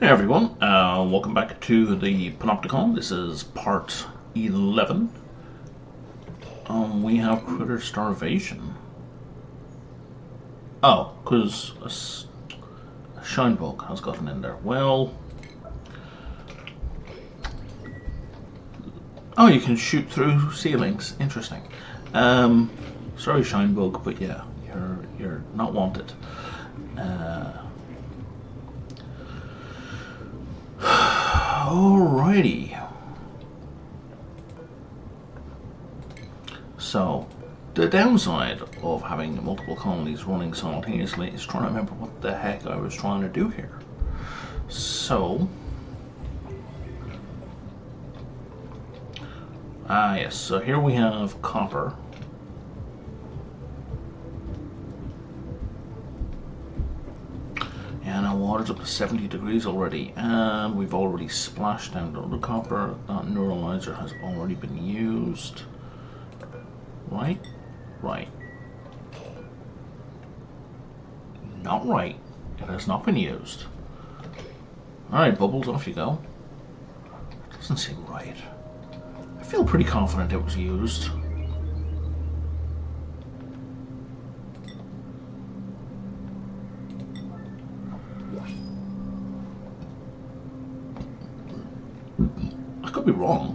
Hey everyone, welcome back to the Panopticon. This is part 11. We have critter starvation. Oh, because a shine bug has gotten in there. Well, oh, you can shoot through ceilings. Interesting. Sorry, shine bug, but yeah, you're not wanted. Alrighty. So, the downside of having multiple colonies running simultaneously is trying to remember what the heck I was trying to do here. So, yes, so here we have copper. And our water's up to 70 degrees already, and we've already splashed down the copper. That neuralizer has already been used. Right? Right. Not right. It has not been used. Alright, Bubbles, off you go. Doesn't seem right. I feel pretty confident it was used. I could be wrong.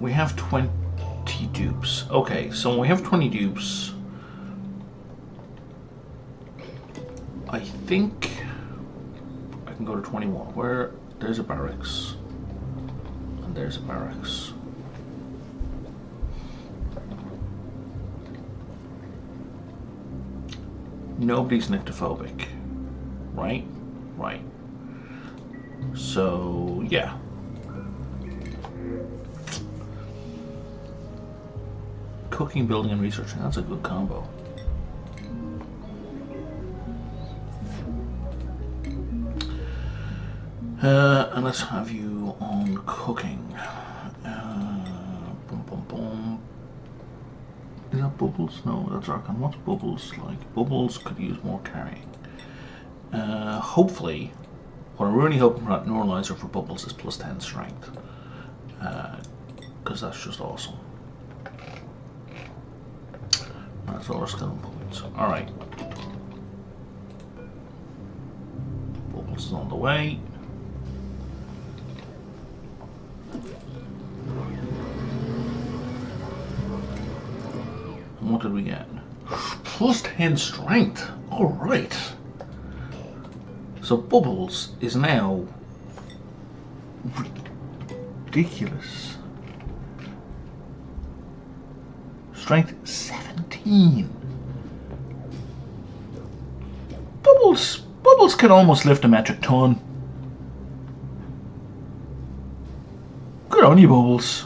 We have 20 dupes. Okay, so we have 20 dupes. I think I can go to 21. Where there's a barracks. And there's a barracks. Nobody's nyctophobic. Right? Right. So, yeah. Cooking, building, and researching. That's a good combo. And let's have you on cooking. Boom, boom, boom. Is that Bubbles? No, that's Archon. What's Bubbles like? Bubbles could use more carrying. Hopefully, what I'm really hoping for that neuralizer for Bubbles is plus 10 strength. Because that's just awesome. That's all our skill points. Alright. Bubbles is on the way. And what did we get? Plus 10 strength. Alright. So Bubbles is now ridiculous. Strength 17. Bubbles can almost lift a metric ton. Good on you, Bubbles.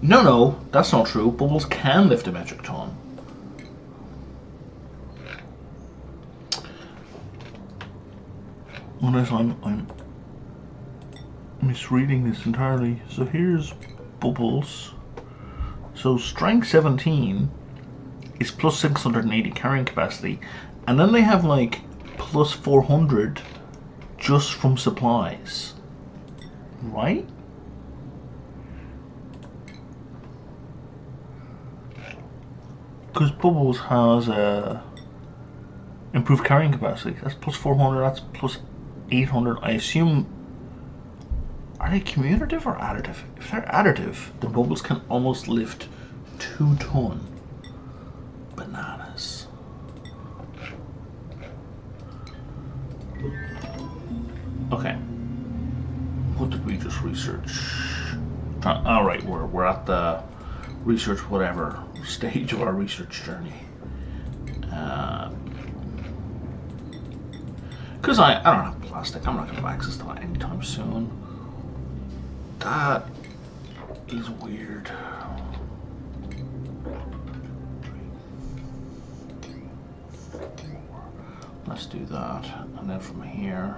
No, that's not true. Bubbles can lift a metric ton. Unless I'm misreading this entirely. So here's Bubbles. So strength 17 is plus 680 carrying capacity, and then they have like plus 400 just from supplies, right? Because Bubbles has improved carrying capacity. That's plus 400. That's plus 800. I assume. Are they commutative or additive? If they're additive, the Bubbles can almost lift 2 ton. Bananas. Okay. What did we just research? Alright, we're at the research whatever stage of our research journey. Because I don't have plastic. I'm not going to have access to that anytime soon. That is weird. Let's do that. And then from here.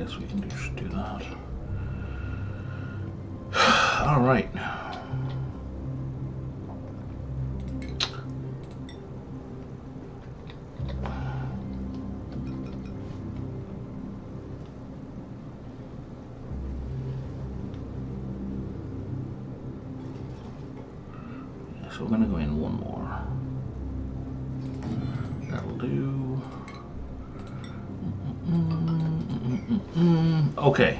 guess we can should do that. All right. So we're going to go in one more. That'll do. Okay.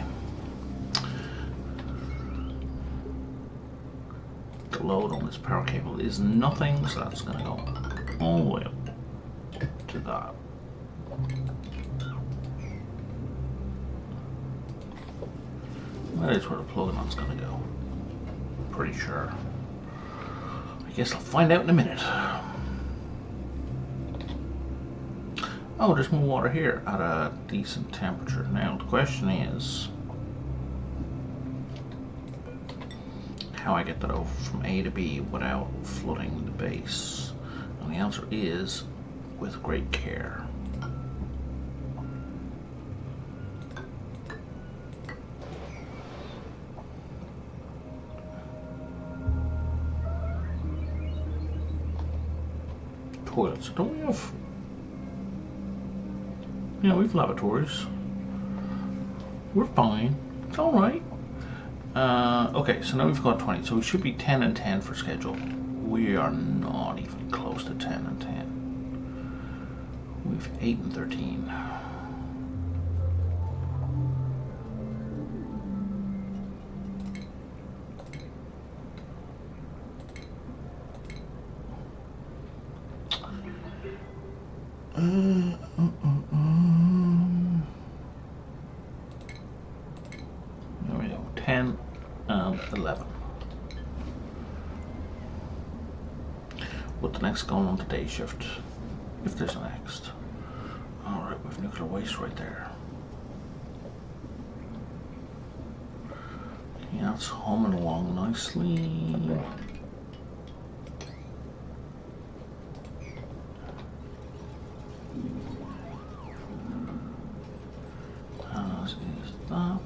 The load on this power cable is nothing, so that's going to go all the way up to that. That is where the plug-in-on's going to go. Pretty sure. I guess I'll find out in a minute. Oh, there's more water here at a decent temperature. Now the question is how I get that over from A to B without flooding the base. And the answer is with great care. Toilets. Don't we have... Yeah, we have lavatories. We're fine. It's alright. Okay, so now we've got 20. So we should be 10 and 10 for schedule. We are not even close to 10 and 10. We've 8 and 13. There we go, 10 and 11. With the next going on to day shift, if there's a next. Alright, we've nuclear waste right there. Yeah, that's humming along nicely. As is that.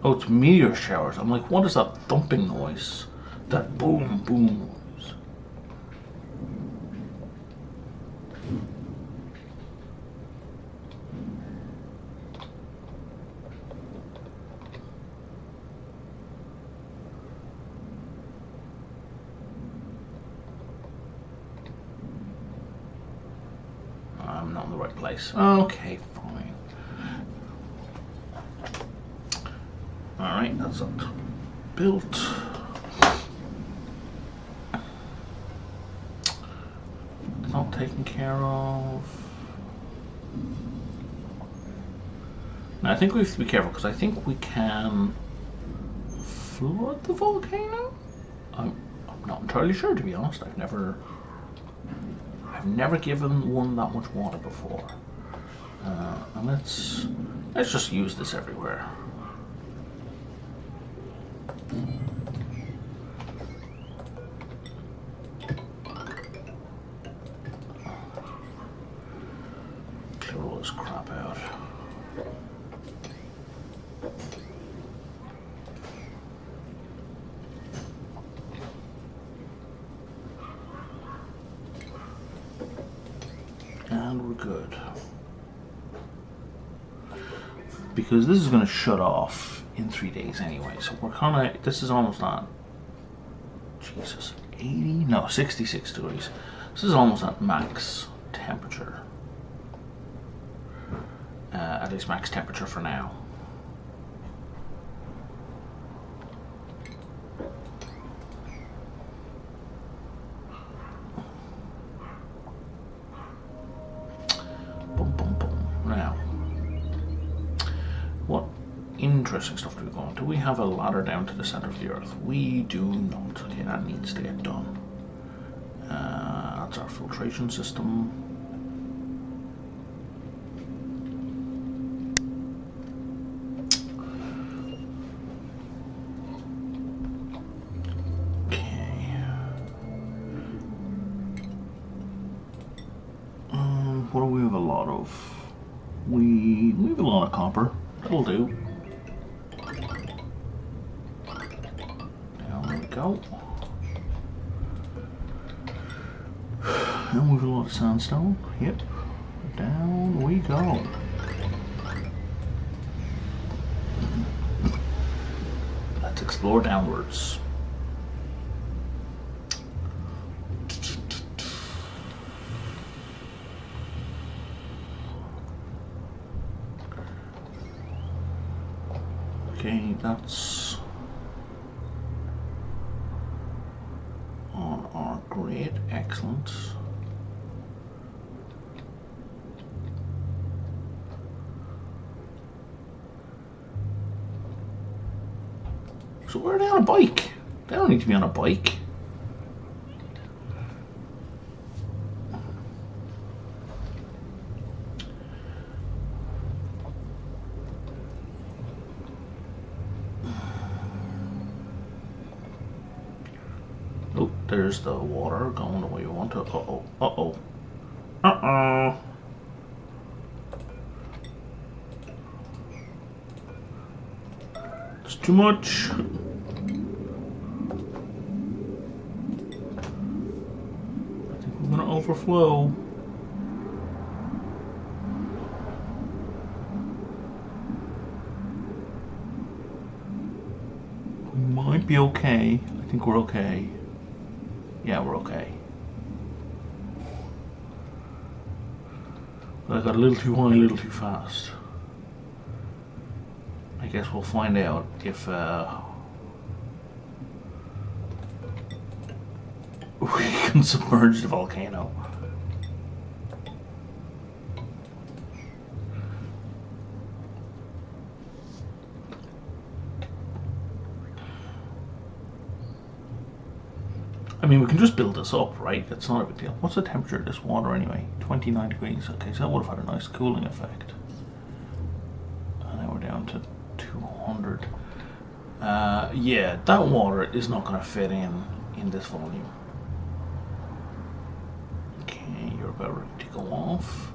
Oh, it's meteor showers. I'm like, what is that thumping noise? That boom, boom noise. I'm not in the right place. Okay, fine. Alright, that's it. Built. Not taken care of. Now I think we have to be careful because I think we can flood the volcano? I'm not entirely sure, to be honest. I've never given one that much water before. And let's just use this everywhere. Clear all this crap out. And we're good. Because this is going to shut off in 3 days anyway, so we're kind of, this is almost at, Jesus, 80? No, 66 degrees. This is almost at max temperature. At least max temperature for now. Boom, boom, boom. Now, what interesting stuff do we go on? Do we have a ladder down to the center of the Earth? We do not. Okay, that needs to get done. That's our filtration system. We have a lot of copper. That'll do. Down we go. And we have a lot of sandstone. Yep. Down we go. Let's explore downwards. Okay, that's on our grid. Excellent. So where are they on a bike? They don't need to be on a bike. Oh, there's the water going the way you want to. Uh-oh. Uh-oh. Uh-oh. It's too much. Overflow. We might be okay. I think we're okay. Yeah, we're okay. But I got a little too high, a little too fast. I guess we'll find out if we can submerge the volcano. I mean, we can just build this up, right? It's not a big deal. What's the temperature of this water anyway? 29 degrees. Okay, so that would have had a nice cooling effect. And now we're down to 200. Yeah, that water is not going to fit in this volume. You're about ready to go off.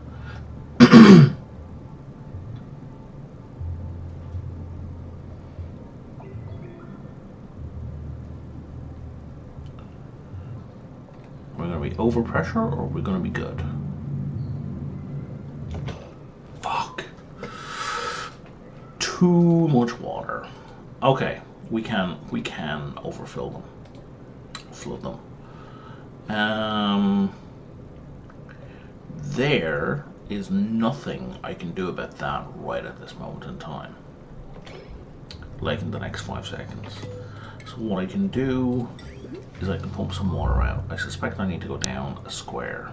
We're going to be over pressure, or we're going to be good? Fuck. Too much water. Okay, we can overfill them. Flood them. There is nothing I can do about that right at this moment in time. Like in the next 5 seconds. So what I can do is I can pump some water out. I suspect I need to go down a square.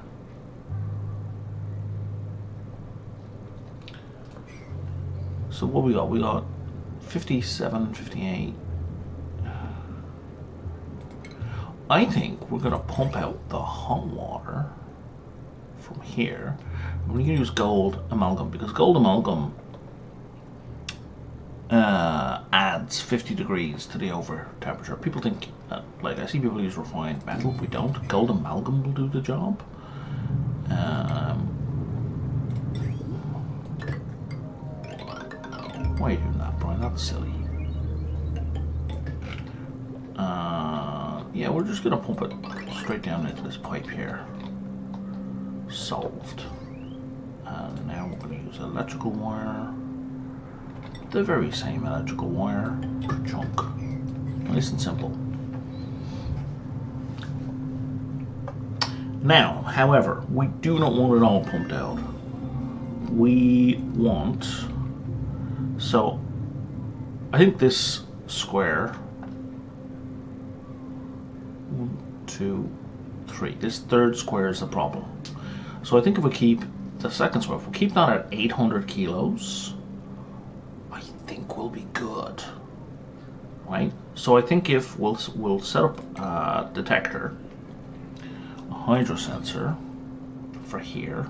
So what we got? We got 57, 58. I think we're going to pump out the hot water from here. We're going to use gold amalgam because gold amalgam adds 50 degrees to the over temperature. People think, like I see people use refined metal. We don't. Gold amalgam will do the job. Why are you doing that, Brian? That's silly. Yeah, we're just going to pump it straight down into this pipe here. Solved. And now we're going to use electrical wire. The very same electrical wire. Chunk. Nice and simple. Now, however, we do not want it all pumped out. We want... So, I think this square... 1, 2, 3. This third square is the problem. So I think if we keep the second square, if we keep that at 800 kilos, I think we'll be good. Right? So I think if we'll set up a detector, a hydro sensor for here.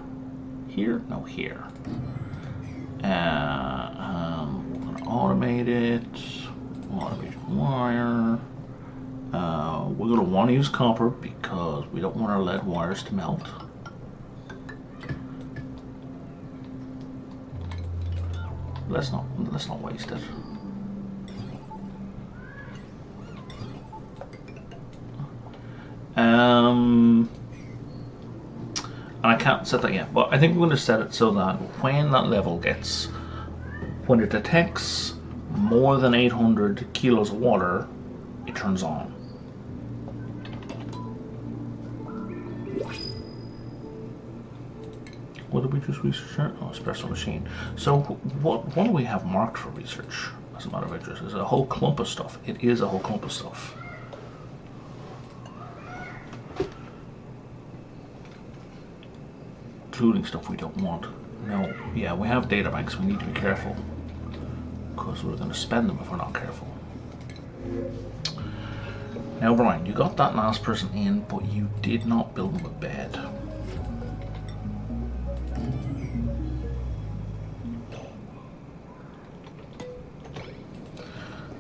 Here? No, here. We're going to automate it. Automate wire. We're going to want to use copper because we don't want our lead wires to melt. Let's not waste it. And I can't set that yet, but I think we're going to set it so that when that level gets, when it detects more than 800 kilos of water, it turns on. What did we just research? Oh, espresso machine. So what do we have marked for research? As a matter of interest, is a whole clump of stuff. It is a whole clump of stuff. Including stuff we don't want. No, yeah, we have data banks. We need to be careful because we're going to spend them if we're not careful. Now, Brian, you got that last person in, but you did not build them a bed.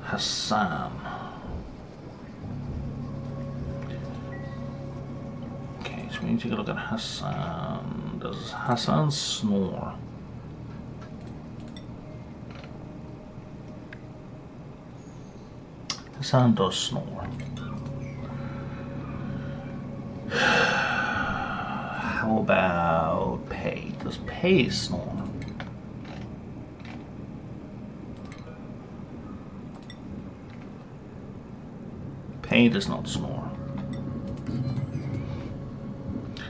Hassan. Okay, so we need to take a look at Hassan. Does Hassan snore? Hassan does snore. How about Pei? Does Pei snore? Pei does not snore.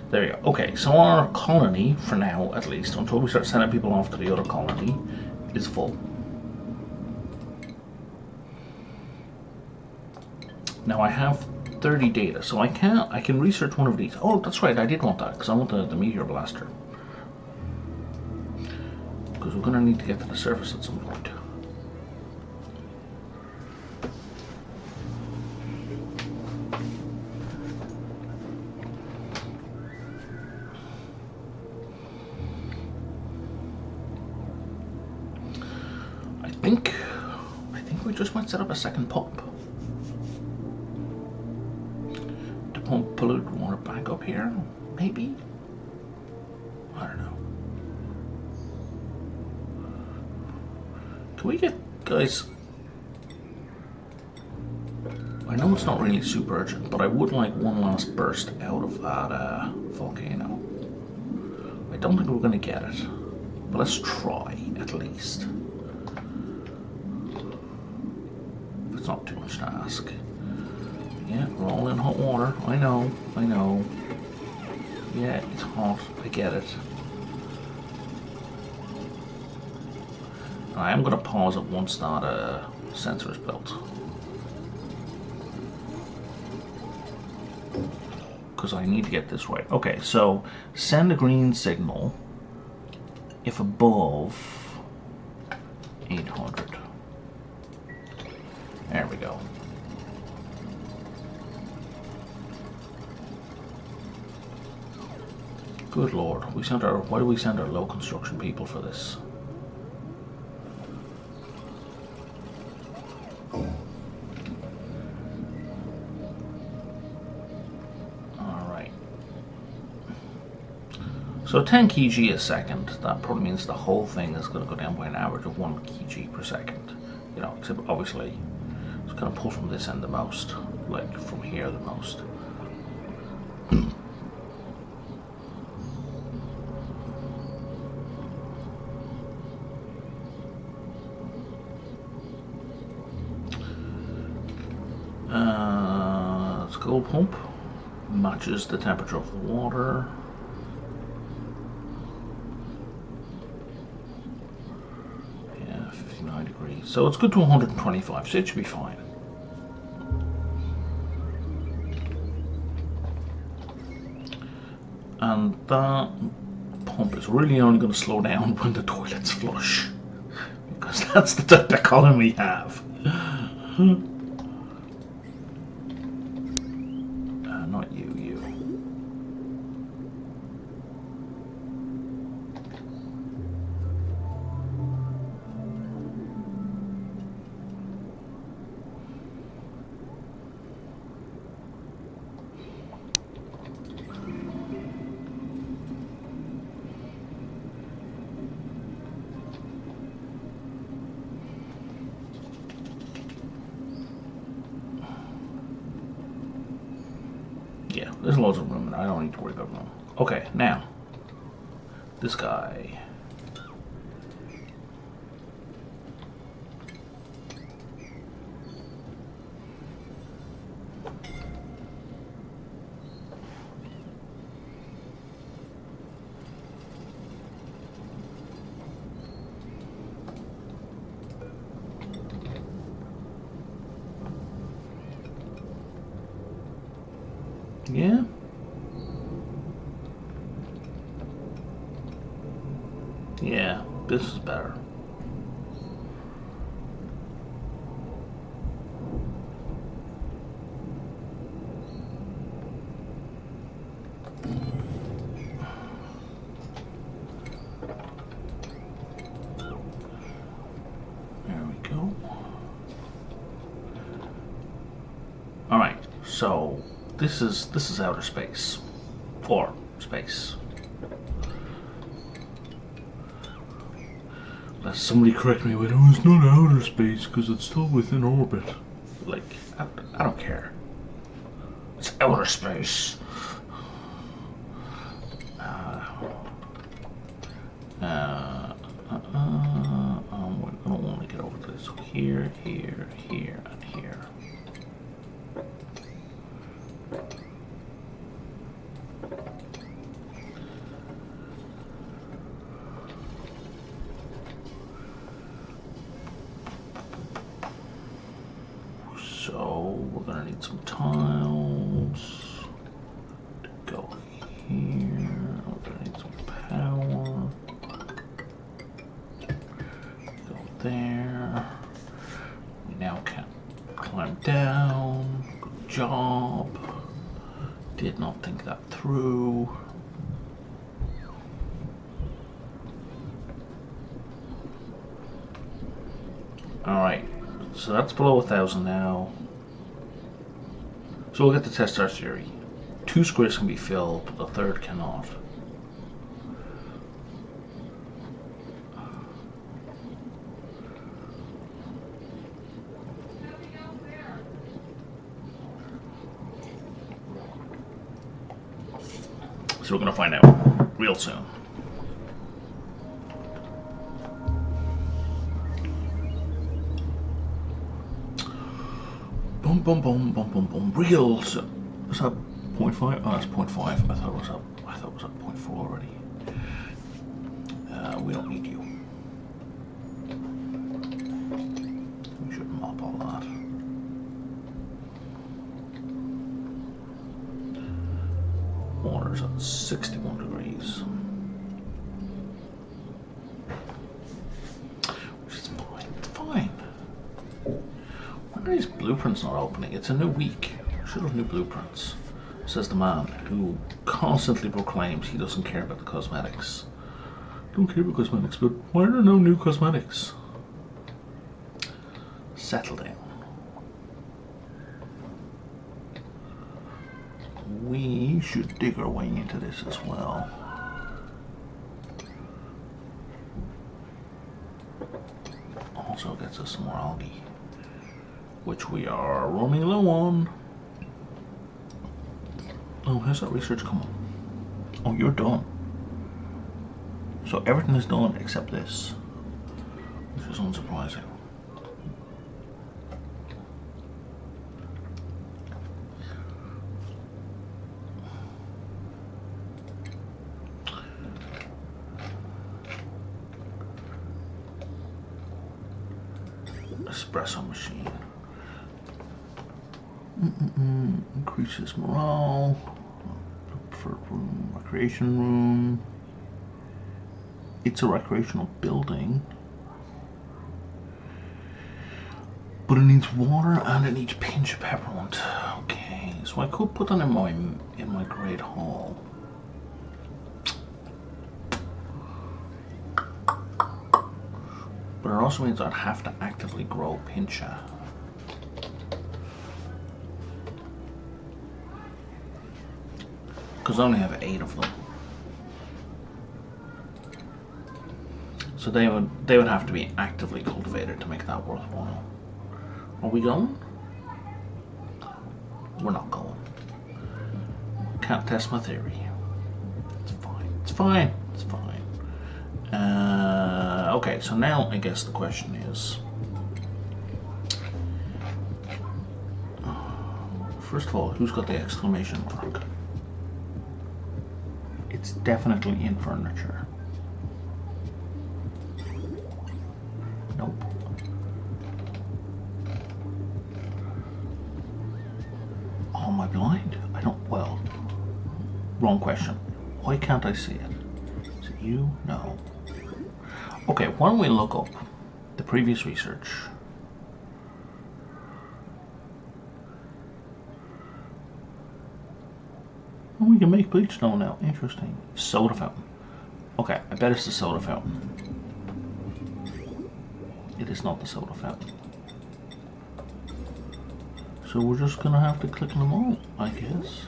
There you go. Okay, so our colony, for now at least, until we start sending people off to the other colony, is full. Now I have 30 data, so I can research one of these. Oh, that's right, I did want that, because I want the meteor blaster. Because we're going to need to get to the surface at some point. I think we just might set up a second pump. To pump polluted water back up here, maybe? I don't know. Can we get, guys, I know it's not really super urgent, but I would like one last burst out of that volcano. I don't think we're going to get it, but let's try at least. It's not too much to ask. Yeah, we're all in hot water. I know. Yeah, it's hot. I get it. I am going to pause it once that sensor is built. Because I need to get this right. Okay, so send a green signal if above 800. There we go. Good lord, why do we send our low construction people for this? Alright. So 10 kg a second, that probably means the whole thing is going to go down by an average of 1 kg per second. You know, except obviously it's going to pull from this end the most, like from here the most. Gold pump matches the temperature of the water. Yeah, 59 degrees. So it's good to 125, so it should be fine. And that pump is really only going to slow down when the toilet's flush, because that's the column we have. Not you. Yeah, there's loads of room, and I don't need to worry about room. Okay, now this guy. Yeah. Yeah, this is better. There we go. All right, so this is outer space, or space. Let somebody correct me when it's not outer space because it's still within orbit. Like, I don't care. It's outer space. I don't want to get over this. So here, here, here, and here. So we're gonna need some tiles to go here. We're gonna need some power. Go there. We now can climb down. Good job. Did not think that through. Alright, so that's below 1,000 now. So we'll get to test our theory. 2 squares can be filled, but the third cannot. So we're going to find out real soon. Boom, boom, boom, boom, boom, boom. Real soon. Is that 0.5? Oh, that's 0.5. I thought it was up. I thought it was up 0.4 already. We don't need you. We should mop all that. Water's at 61 degrees. Which is fine. Fine. Why are these blueprints not opening? It's a new week. Should have new blueprints. Says the man who constantly proclaims he doesn't care about the cosmetics. Don't care about cosmetics, but why are there no new cosmetics? Settle down. We should dig our way into this as well. Also gets us some more algae, which we are running low on. Oh, how's that research come on? Oh, you're done. So everything is done except this, which is unsurprising. Espresso machine. Increases morale. Preferred room, recreation room. It's a recreational building, but it needs water and it needs pinch of peppermint. Okay, so I could put that in my great hall. But it also means I'd have to actively grow pincha. Because I only have 8 of them. So they would have to be actively cultivated to make that worthwhile. Are we going? We're not going. Can't test my theory. It's fine. It's fine. It's fine. Okay, so now I guess the question is... First of all, who's got the exclamation mark? It's definitely in furniture. Nope. Oh, am I blind? I don't... Well, wrong question. Why can't I see it? Is it you? No. Okay, why don't we look up the previous research? Oh, we can make bleach stone now. Interesting. Soda fountain. Okay, I bet it's the soda fountain. It is not the soda fountain. So we're just gonna have to click them all, I guess.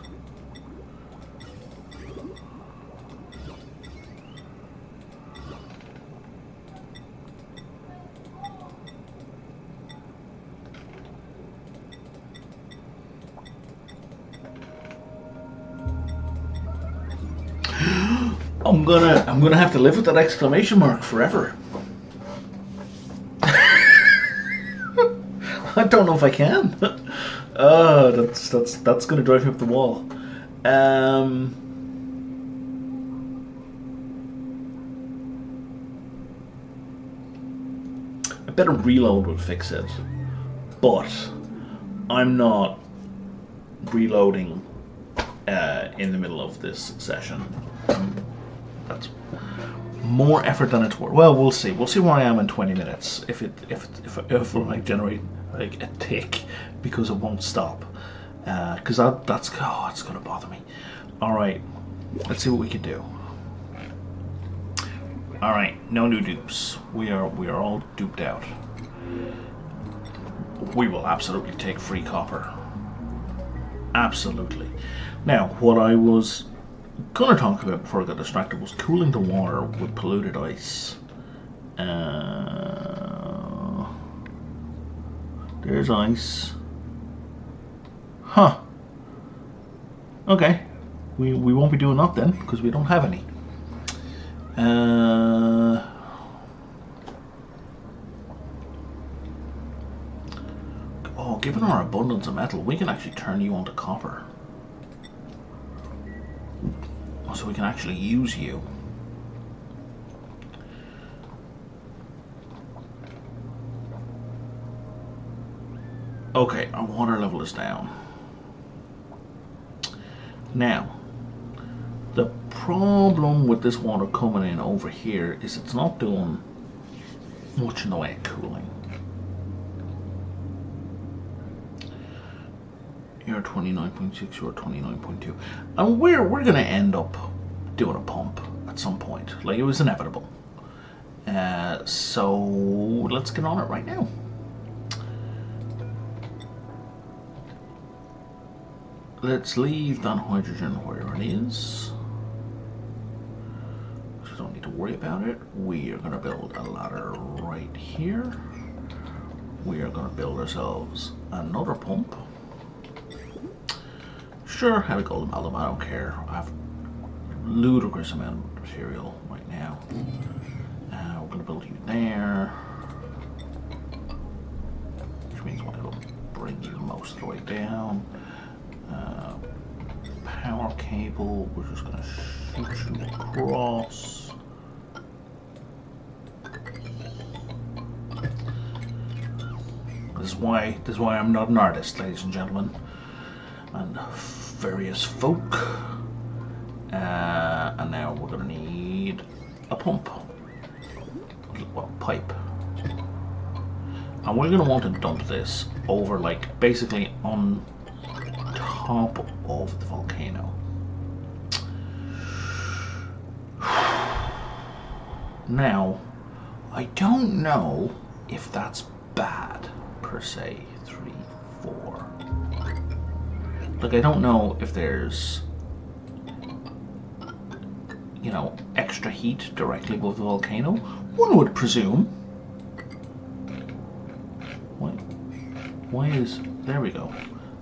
I'm gonna have to live with that exclamation mark forever. I don't know if I can. That's gonna drive me up the wall. I bet a reload would fix it, but I'm not reloading in the middle of this session. That's more effort than it's worth. Well, we'll see. We'll see where I am in 20 minutes. If I like generate like a tick because it won't stop, because it's gonna bother me. All right, let's see what we can do. All right, no new dupes. We are all duped out. We will absolutely take free copper. Absolutely. Now, what I was gonna talk about before I got distracted was cooling the water with polluted ice. There's ice. Huh. Okay. We won't be doing that then because we don't have any. Oh, given our abundance of metal, we can actually turn you onto copper. So we can actually use you. Okay, our water level is down. Now, the problem with this water coming in over here is it's not doing much in the way of cooling. You're 29.6, you're 29.2. And we're going to end up doing a pump at some point. Like, it was inevitable. So, let's get on it right now. Let's leave that hydrogen where it is. So don't need to worry about it. We are going to build a ladder right here. We are going to build ourselves another pump. Sure, have a golden malum, I don't care. I have ludicrous amount of material right now. We're going to build you there. Which means it'll bring you most of the way down. Power cable, we're just going to shoot you across. This is why I'm not an artist, ladies and gentlemen. And various folk. And now we're going to need a pump. Well, pipe. And we're going to want to dump this over, like, basically on top of the volcano. Now, I don't know if that's bad, per se. 3, 4. Like, I don't know if there's, you know, extra heat directly above the volcano. One would presume. Why is... There we go.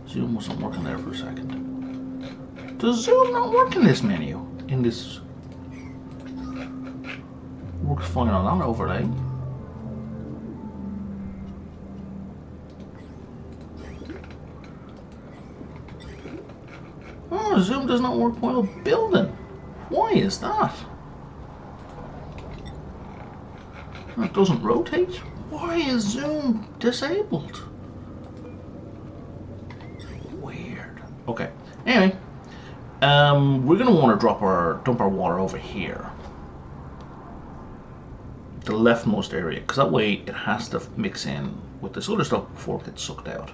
Zoom wasn't working there for a second. Does zoom not work in this menu? In this... Works fine on that overlay. Oh, zoom does not work while building. Why is that? It doesn't rotate. Why is zoom disabled? Weird. Okay. Anyway, we're gonna want to dump our water over here, the leftmost area, because that way it has to mix in with this other stuff before it gets sucked out.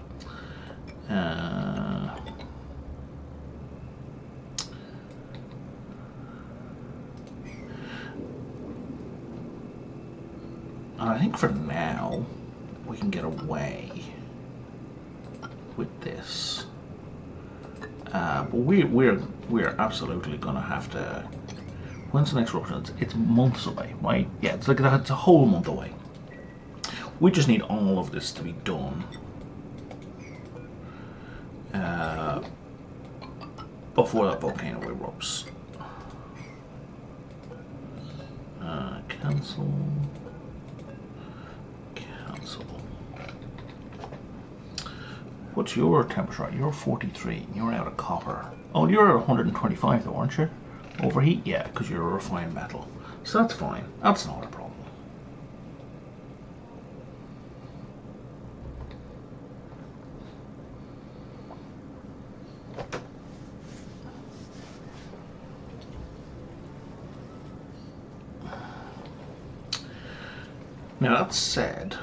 And I think for now we can get away with this, but we're absolutely gonna have to. When's the next eruption? It's months away, right? Yeah, it's a whole month away. We just need all of this to be done before that volcano erupts. Cancel. What's your temperature? You're 43. You're out of copper. Oh, you're at 125 though, aren't you? Overheat? Yeah, because you're a refined metal. So that's fine. That's not a problem. Now that said,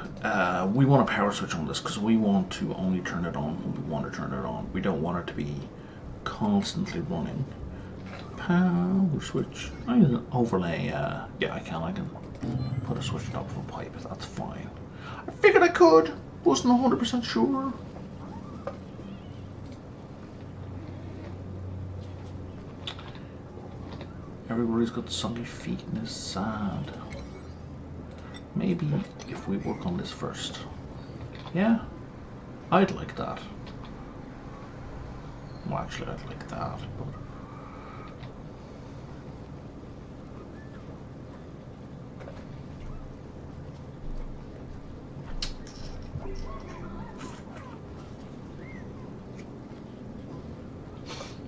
we want a power switch on this because we want to only turn it on when we want to turn it on. We don't want it to be constantly running. Power switch. I can overlay. Yeah, I can put a switch top of a pipe. That's fine. I figured I could. Wasn't 100% sure. Everybody's got soggy feet and is sad. Maybe if we work on this first. Yeah, I'd like that. Well, actually, I'd like that, but...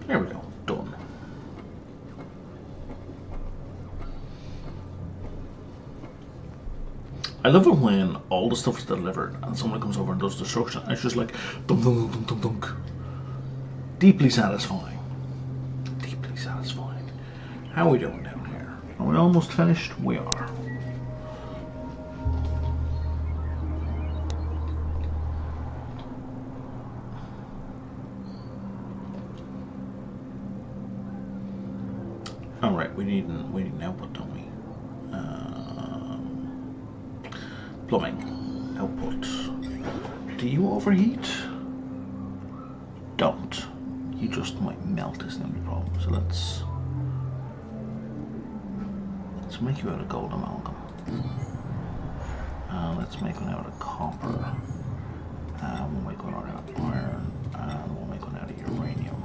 There we go, done. I love it when all the stuff is delivered and someone comes over and does destruction. It's just like dunk, dunk, dunk, dunk, dunk. Deeply satisfying. Deeply satisfying. How are we doing down here? Are we almost finished? We are. Alright, we need an output, don't we? Plumbing. Output. Do you overheat? Don't. You just might melt is the only problem. So let's make you out of gold amalgam. Let's make one out of copper. We'll make one out of iron. And we'll make one out of uranium.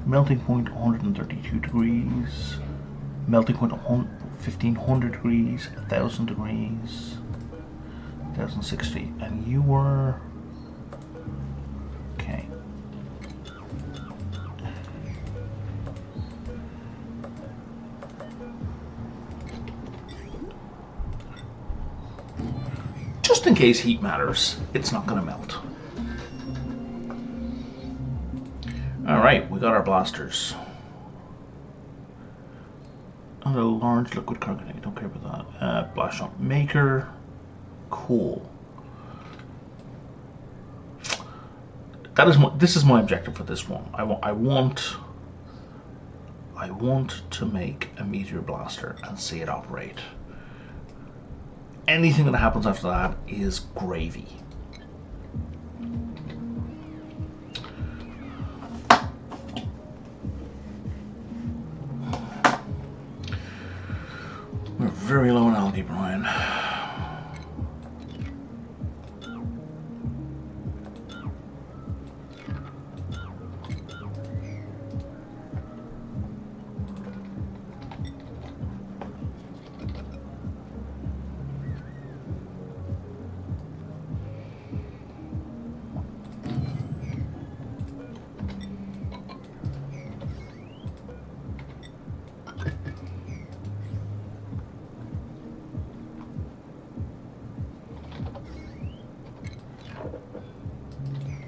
Melting point 132 degrees. Melting point 1500 degrees, 1000 degrees, 1060. And you were... Okay. Just in case heat matters, it's not going to melt. Alright, we got our blasters. And a large liquid carbonate, don't care about that. Blast shot maker. Cool. This is my objective for this one. I want to make a meteor blaster and see it operate. Anything that happens after that is gravy. We're very low on algae, Brian.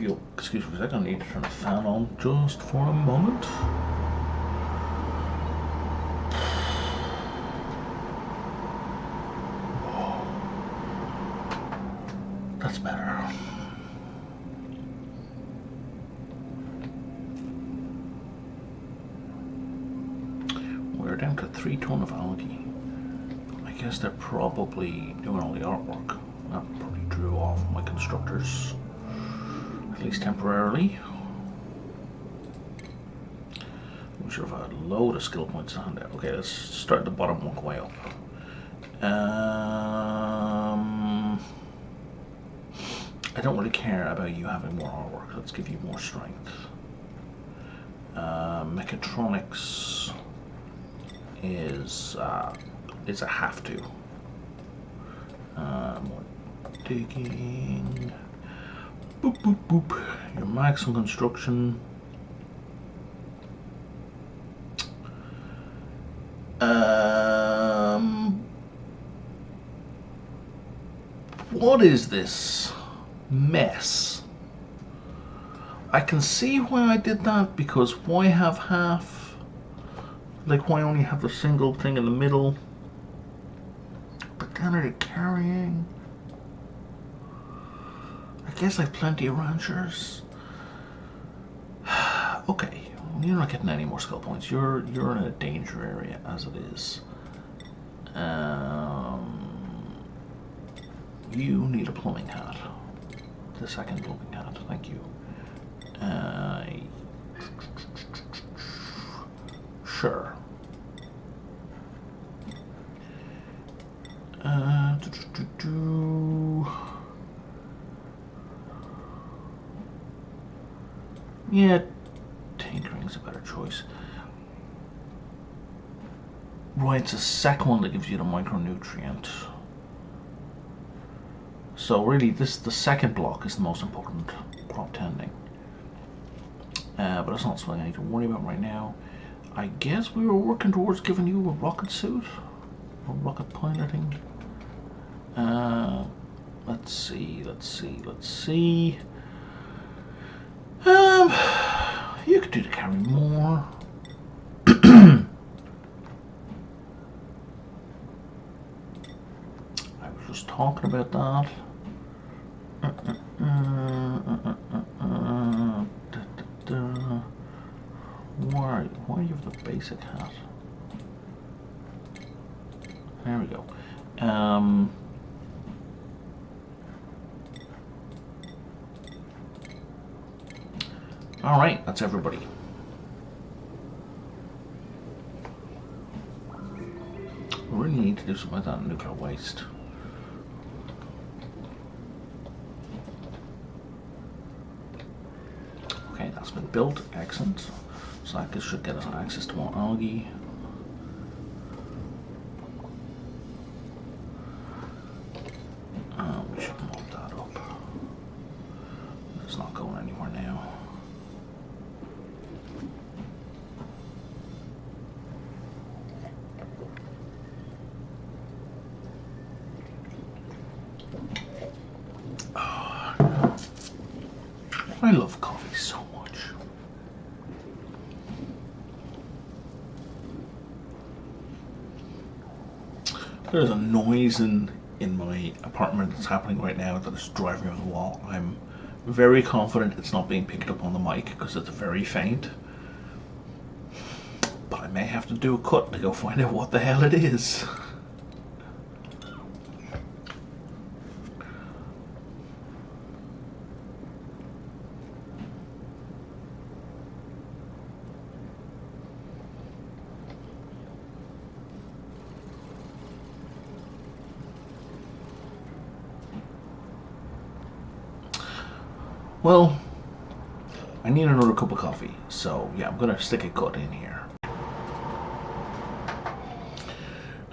if you excuse me a second, I need to turn the fan on just for a moment. That's better. We're down to 3 tons of algae. I guess they're probably doing all the artwork. That probably drew off my constructors, at least temporarily. We should have a load of skill points to hand out. Okay, let's start at the bottom, work way up. I don't really care about you having more artwork. Let's give you more strength. Mechatronics is a have to. More digging. Boop boop boop. Your maximum construction. What is this mess? I can see why I did that, because why have half? Like, why only have the single thing in the middle? But then are they carrying? I guess I've plenty of ranchers. Okay, you're not getting any more skill points. You're in a danger area as it is. You need a plumbing hat. The second plumbing hat, thank you. Sure. Yeah, tinkering's a better choice. Right, it's the second one that gives you the micronutrient. So really, the second block is the most important, crop tending. But it's not something I need to worry about right now. I guess we were working towards giving you a rocket suit, or rocket piloting. Let's see. You could do to carry more. I was just talking about that. Why do you have the basic hat? There we go. Alright, that's everybody. We really need to do something with that nuclear waste. Okay, that's been built. Excellent. So that should get us access to more algae. We should mop that up. It's not going anywhere now. I love coffee so much. There's a noise in my apartment that's happening right now that is driving me over the wall. I'm very confident it's not being picked up on the mic because it's very faint. But I may have to do a cut to go find out what the hell it is. Well, I need another cup of coffee, so yeah, I'm gonna stick a cut in here.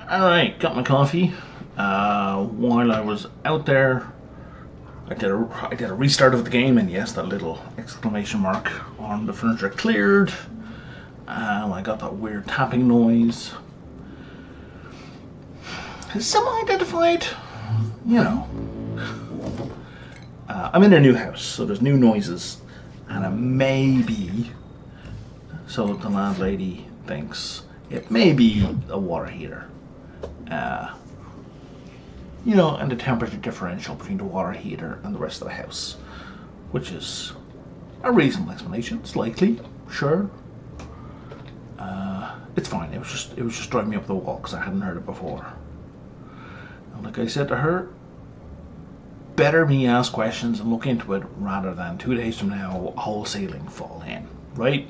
Alright, got my coffee. While I was out there, I did a restart of the game, and yes, that little exclamation mark on the furniture cleared. I got that weird tapping noise. Semi-identified, you know. I'm in a new house, so there's new noises, and it may be, so the landlady thinks it may be a water heater. You know, and the temperature differential between the water heater and the rest of the house, which is a reasonable explanation. It's likely, sure. It's fine. It was just driving me up the wall because I hadn't heard it before. And like I said to her, better me ask questions and look into it rather than 2 days from now a whole ceiling fall in, right?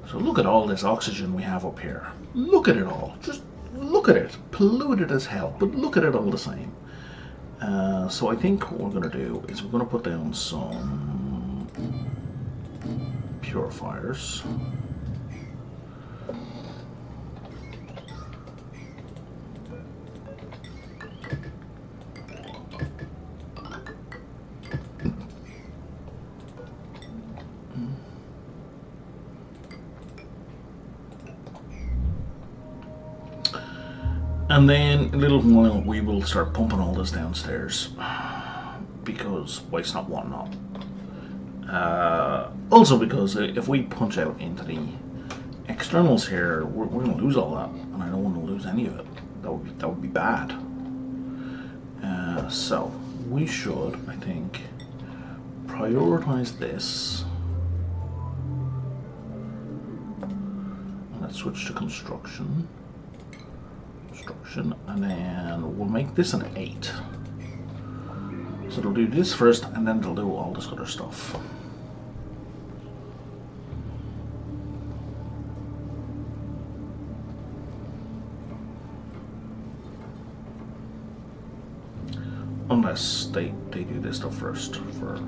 So look at all this oxygen we have up here. Look at it all. Just look at it. Polluted as hell, but look at it all the same. So I think what we're going to do is we're going to put down some purifiers. And then in a little while we will start pumping all this downstairs because waste not, want not. Also because if we punch out into the externals here, we're going to lose all that, and I don't want to lose any of it. That would be bad. So we should, I think, prioritize this. Let's switch to construction, and then we'll make this an 8. So it'll do this first, and then it'll do all this other stuff. Unless they do this stuff first for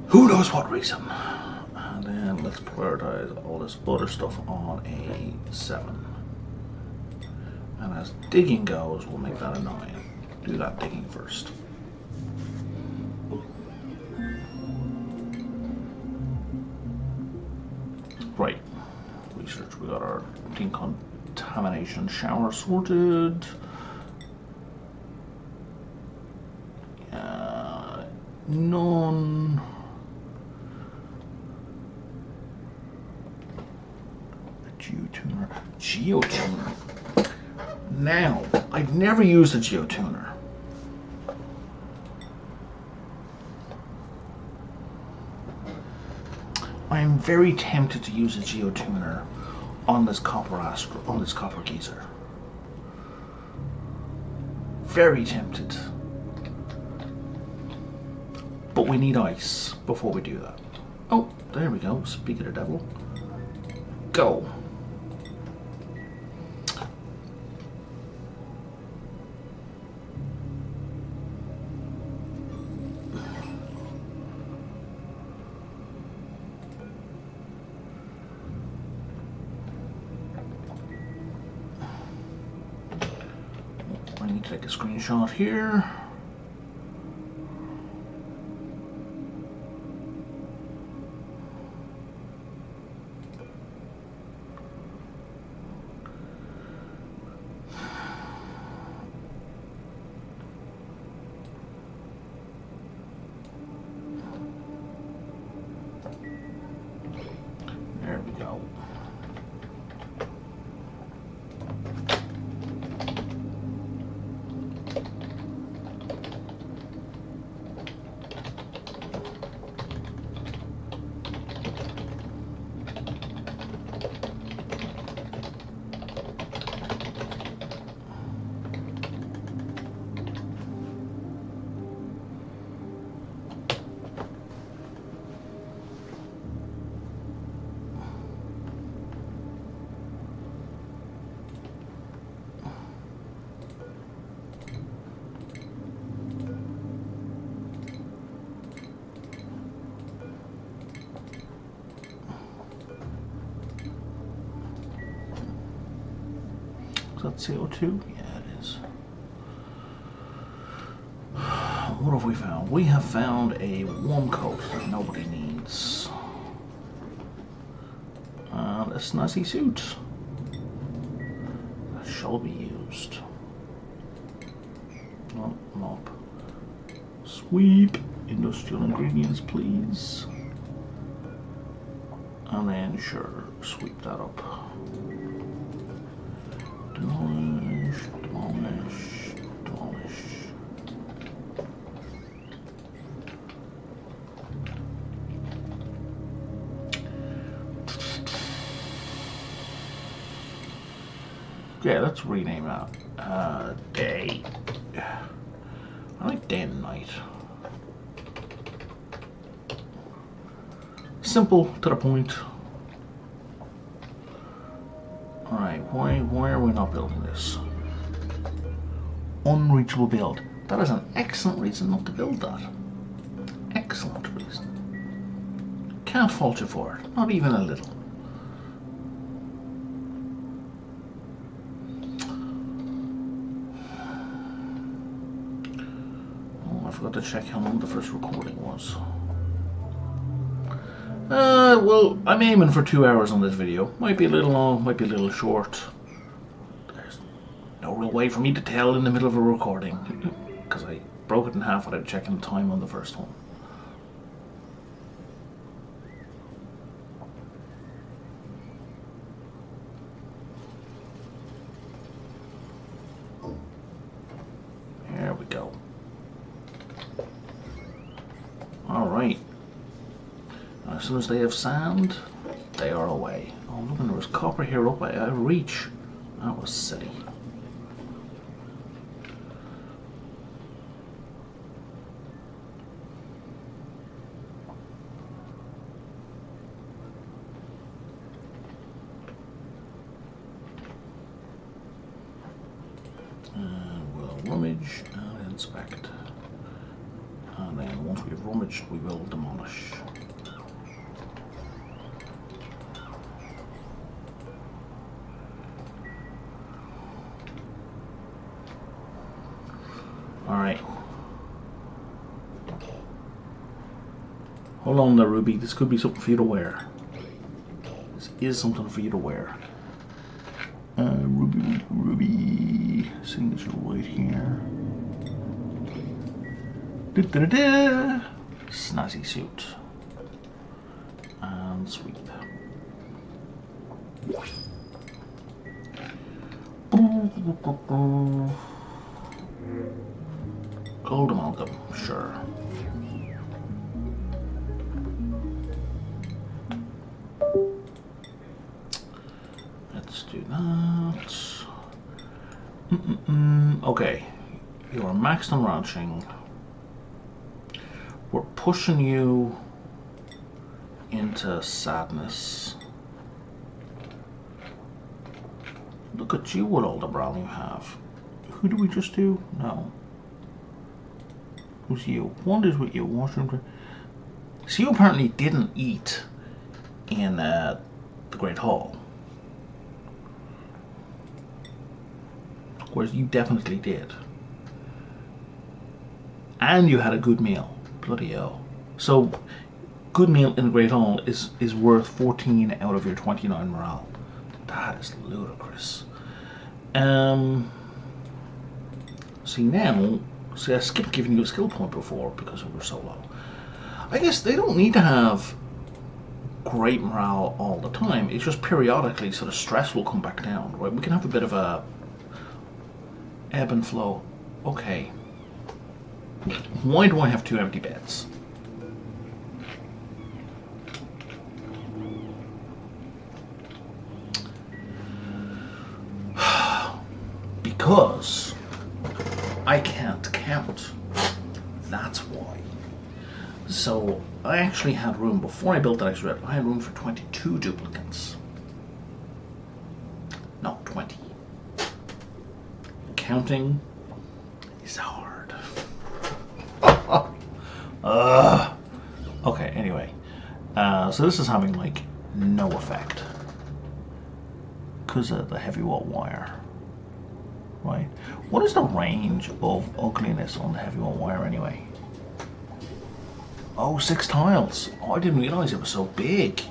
who knows what reason. And then let's prioritize all this other stuff on a 7. And as digging goes, we'll make that a 9. Do that digging first. Right. Research. We got our decontamination shower sorted. None. Geotuner. Geotuner. Now, I've never used a geotuner. I'm very tempted to use a geotuner on this copper geyser. Very tempted. But we need ice before we do that. Oh, there we go. Speak of the devil. Go. I need to take a screenshot here. There we go. Is that CO2? Yeah, it is. What have we found? We have found a warm coat that nobody needs. a snazzy suit that shall be used. No, mop. Sweep. Industrial ingredients, please. And then, sure, sweep that up. Demolish, demolish, demolish. Yeah, let's rename that. Day. I like day and night. Simple, to the point. Alright, why are we not building this? Unreachable build. That is an excellent reason not to build that. Excellent reason. Can't fault you for it, not even a little. Oh, I forgot to check how long the first recording was. Well, I'm aiming for 2 hours on this video. Might be a little long, might be a little short. There's no real way for me to tell in the middle of a recording, because I broke it in half without checking the time on the first one. There we go. Alright. As soon as they have sand, they are away. Oh, look, and there was copper here up by reach. That was silly. And we'll rummage and inspect. And then once we've rummaged, we will demolish. Alright. Hold on there, Ruby. This could be something for you to wear. This is something for you to wear. Ruby. Signature right here. Da-da-da-da. Snazzy suit. And sweep. Gold amalgam, sure. Let's do that. Okay, you are maxed on ranching. We're pushing you into sadness. Look at you with all the brown you have. Who do we just do? No. Who's you? What is with you? Washington. So you apparently didn't eat in the Great Hall. Whereas you definitely did. And you had a good meal. Bloody hell. So, good meal in the Great Hall is worth 14 out of your 29 morale. That is ludicrous. See now... See, I skipped giving you a skill point before because we were so low. I guess they don't need to have great morale all the time. It's just periodically, so the stress will come back down, right? We can have a bit of a ebb and flow. Okay. Why do I have 2 empty beds? Because I can't count. That's why. So I actually had room, before I built that extra bed, I had room for 22 duplicates. Not 20. Counting is hard. Okay, anyway. So this is having like no effect. Because of the heavy wrought wire. Right. What is the range of ugliness on the heavy wrought wire anyway? Oh, 6 tiles. Oh, I didn't realise it was so big.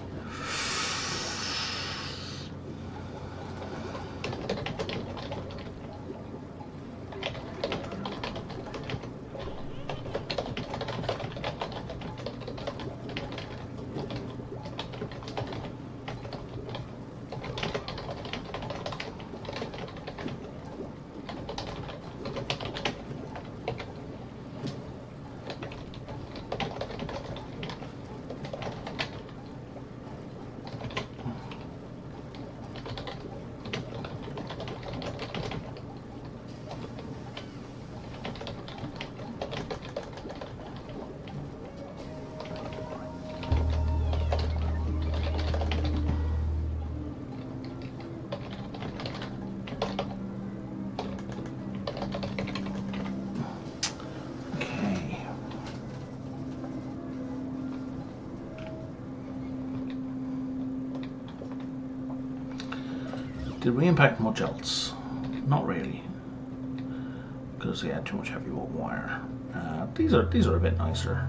Did we impact much else? Not really, because they had too much heavy wire. These are a bit nicer.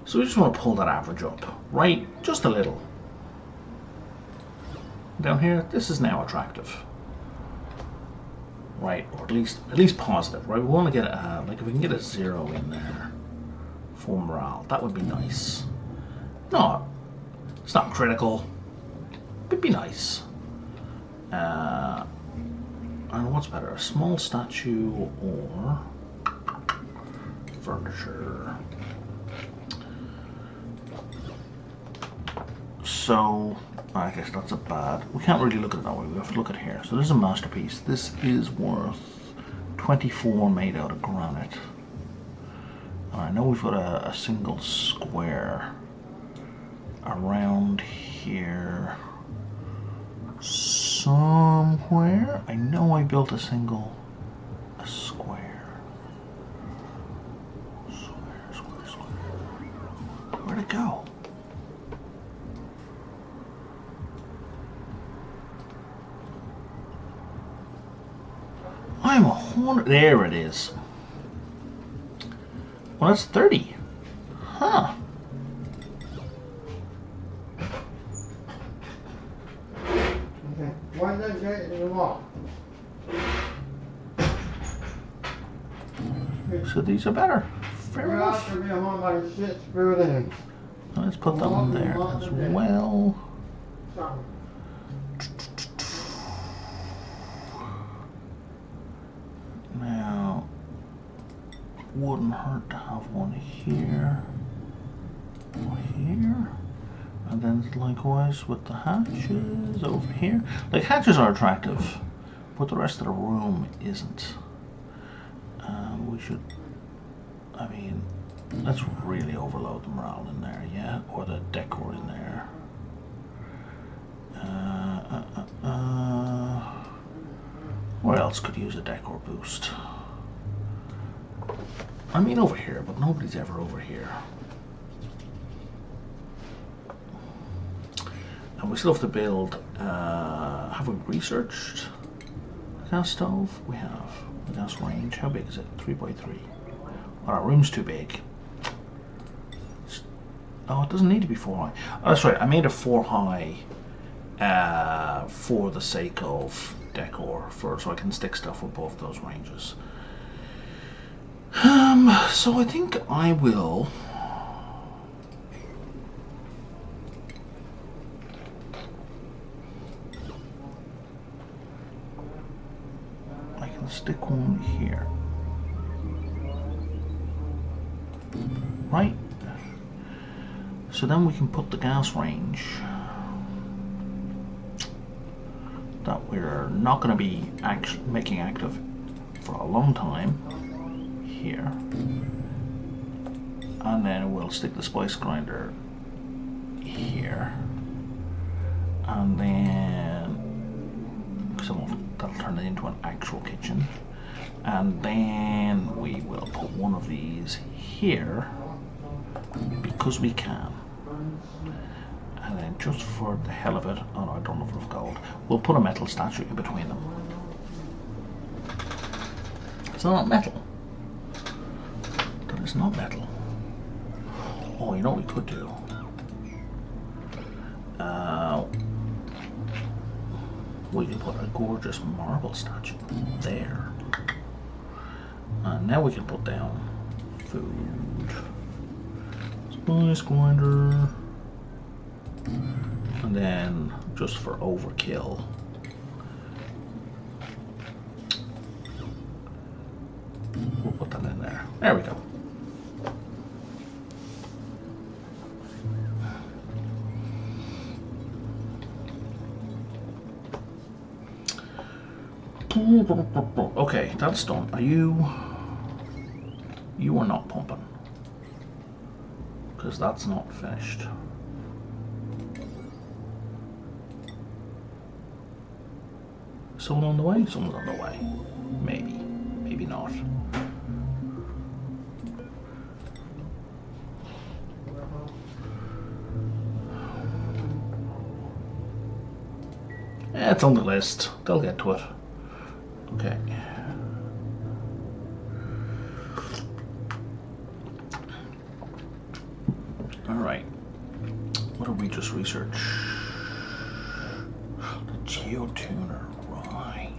So we just want to pull that average up, right? Just a little. Down here, this is now attractive, right? Or at least positive, right? We want to get like if we can get a 0 in there for morale, that would be nice. No, it's not critical. It'd be nice. And what's better, a small statue or furniture? So, I guess that's a bad. We can't really look at it that way. We have to look at it here. So this is a masterpiece. This is worth 24 made out of granite. I know we've got a single square around here somewhere. I know I built a square. Square. Where'd it go? I'm 100. There it is. Well, that's 30. Huh. Okay. Why not get in the wall? So these are better. Fair enough. Let's put that one there as well. Now, wouldn't hurt to have one here or here, and then likewise with the hatches over here. Like, hatches are attractive, but the rest of the room isn't. We should, I mean, let's really overload the morale in there, yeah, or the decor in there. Where else could use a decor boost? I mean over here, but nobody's ever over here. And we still have to build, have we researched the gas stove? We have. The gas range, how big is it? 3x3. Well, our room's too big. Oh, it doesn't need to be 4 high. Oh, that's right, I made it 4 high for the sake of decor, so I can stick stuff above those ranges. So I think I will stick one here, right? So then we can put the gas range that we're not going to be making active for a long time here, and then we'll stick the spice grinder here, and then that'll turn it into an actual kitchen, and then we will put one of these here because we can, and then just for the hell of it, oh no, I don't have enough gold, we'll put a metal statue in between them. It's not metal. That is not metal. Oh, you know what we could do? We can put a gorgeous marble statue there. And now we can put down food, spice grinder, and then just for overkill, we'll put that in there. There we go. Okay, that's done. Are you... You are not pumping, because that's not finished. Someone on the way? Someone's on the way. Maybe. Maybe not. It's on the list. They'll get to it. Okay. Alright. What did we just research? The geotuner, right.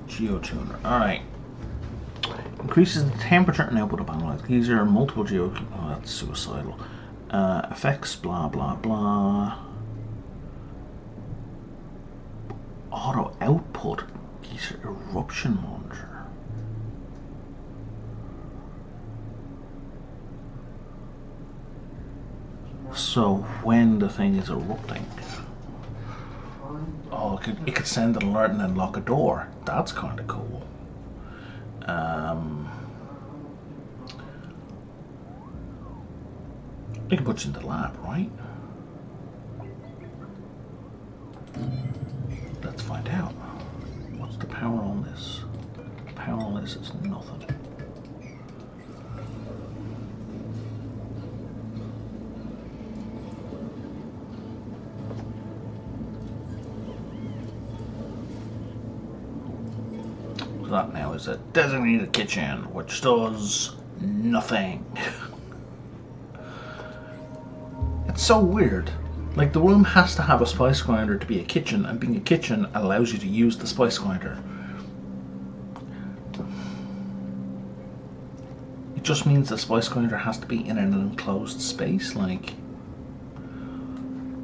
Geotuner, alright. Increases the temperature and output of analytes. These are multiple oh, that's suicidal. Effects, blah blah blah. Auto output. These are eruption launcher. So when the thing is erupting, oh, it could send an alert and then lock a door. That's kind of cool. It can put you in the lab, right? Let's find out. What's the power on this? The power on this is nothing. So that now is a designated kitchen, which does nothing. It's so weird. Like, the room has to have a spice grinder to be a kitchen, and being a kitchen allows you to use the spice grinder. It just means the spice grinder has to be in an enclosed space. Like,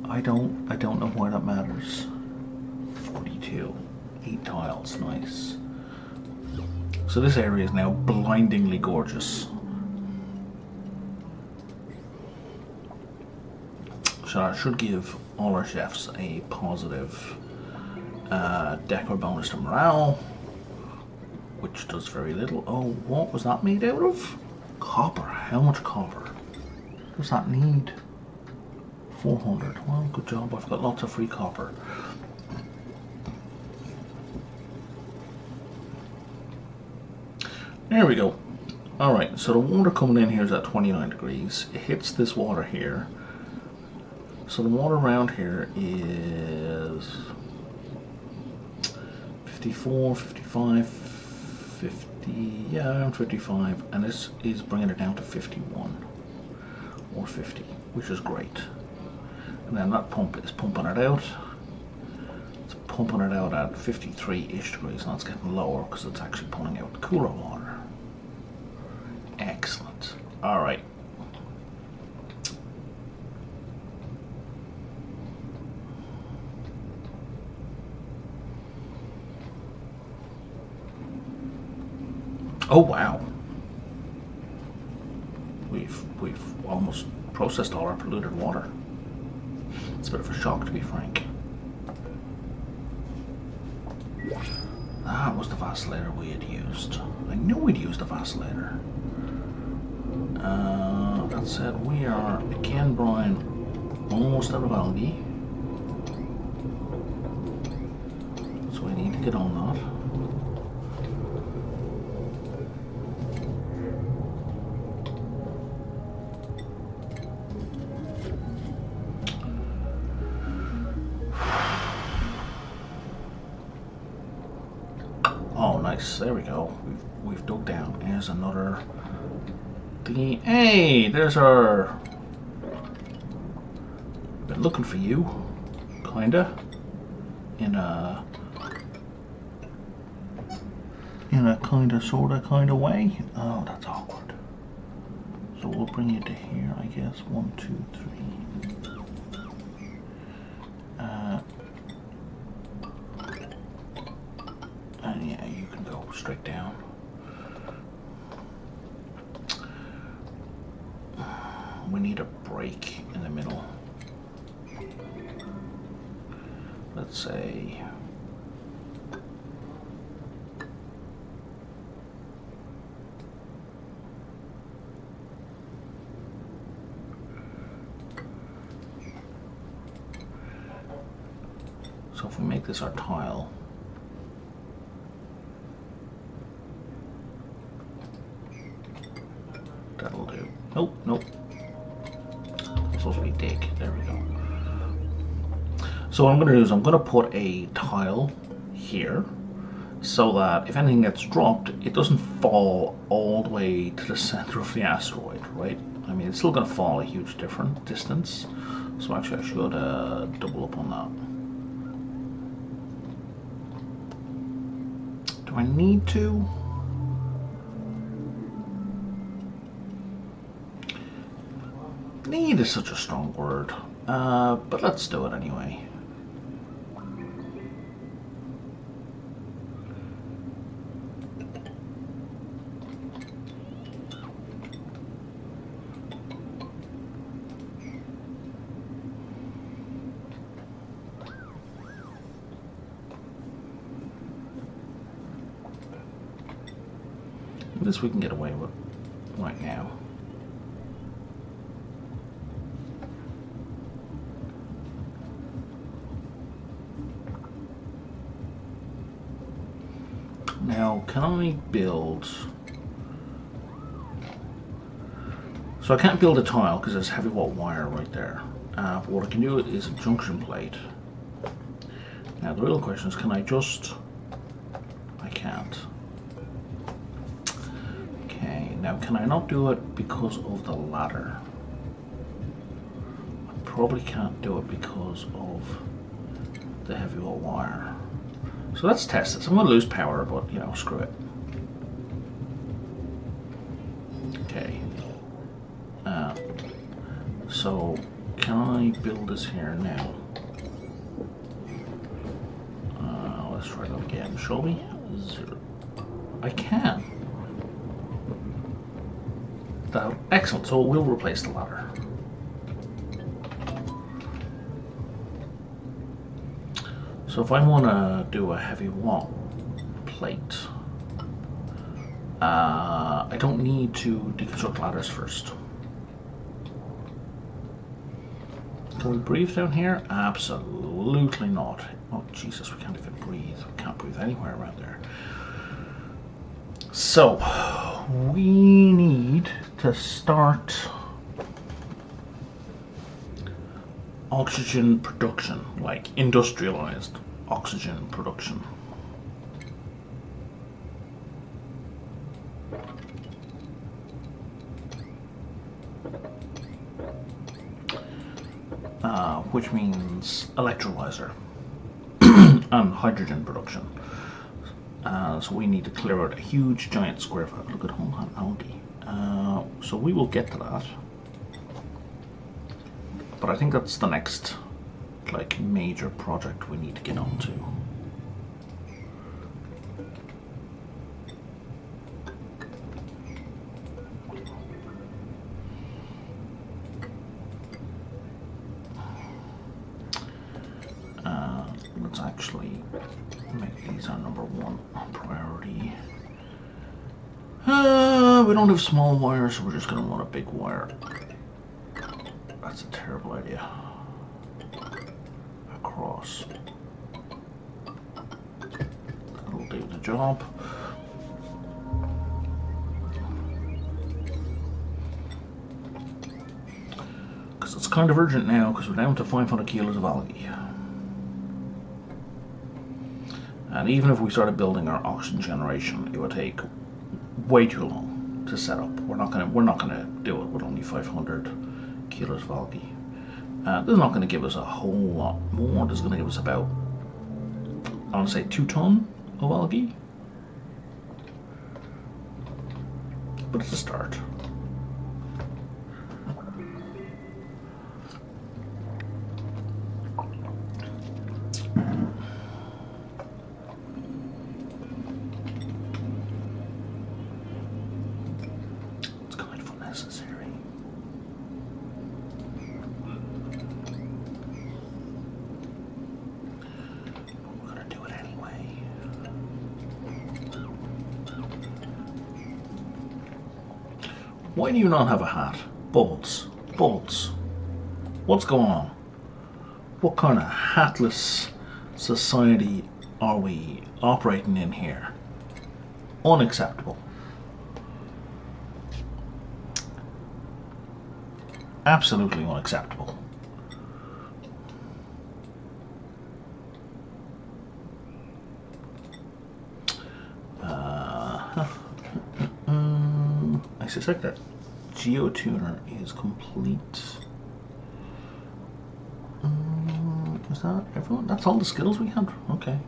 I don't know why that matters. 42, 8 tiles, nice. So this area is now blindingly gorgeous. So I should give all our chefs a positive decor bonus to morale, which does very little. Oh, what was that made out of? Copper. How much copper does that need? 400. Well, good job. I've got lots of free copper. There we go. Alright, so the water coming in here is at 29 degrees. It hits this water here. So the water around here is 54, 55, 50, yeah, around 55, and this is bringing it down to 51 or 50, which is great. And then that pump is pumping it out. It's pumping it out at 53-ish degrees, and that's getting lower because it's actually pulling out cooler water. Excellent. All right. Oh wow. We've almost processed all our polluted water. It's a bit of a shock, to be frank. That was the vacillator we had used. I knew we'd used the vacillator. That said, we are again, Brian, almost out of algae. So I need to get on that. Oh, nice. There we go. We've dug down. Here's another thingy. Hey, there's our. Been looking for you, kinda. In a kinda way. Oh, that's awkward. So we'll bring you to here, I guess. 1, 2, 3. And yeah, you can go straight down. We need a break in the middle. Let's say so if we make this our tile, Nope, nope. It's supposed to be dig. There we go. So what I'm going to do is I'm going to put a tile here so that if anything gets dropped, it doesn't fall all the way to the center of the asteroid, right? I mean, it's still going to fall a huge different distance. So actually I should double up on that. Do I need to? Need is such a strong word, but let's do it anyway. This we can get away with right now. Now, can I build... So I can't build a tile because there's heavy wrought wire right there. But what I can do is a junction plate. Now the real question is, can I just... I can't. Okay, now can I not do it because of the ladder? I probably can't do it because of the heavy wrought wire. So let's test this. I'm going to lose power, but you know, screw it. Okay. So can I build this here now? Let's try that again, shall we? 0. I can. Excellent. So we'll replace the ladder. So if I want to do a heavy wall plate, I don't need to deconstruct ladders first. Can we breathe down here? Absolutely not. Oh Jesus, we can't even breathe. We can't breathe anywhere around there. So we need to start oxygen production, like industrialized oxygen production. Which means electrolyzer and hydrogen production. So we need to clear out a huge giant square. Look at home algae. So we will get to that. But I think that's the next like major project we need to get on to. Let's actually make these our #1 priority. We don't have small wires, so we're just going to want a big wire. That's a terrible idea. Across. That'll do the job. Because it's kind of urgent now, because we're down to 500 kilos of algae. And even if we started building our oxygen generation, it would take way too long to set up. We're not gonna do it with only 500 kilos of algae. This is not going to give us a whole lot more. This is going to give us about, I want to say, 2 tons of algae. But it's a start. It's kind of unnecessary. Why do you not have a hat? Bolts. Bolts. What's going on? What kind of hatless society are we operating in here? Unacceptable. Absolutely unacceptable. I suspect that Geotuner is complete. Is that everyone? That's all the skills we had? Okay.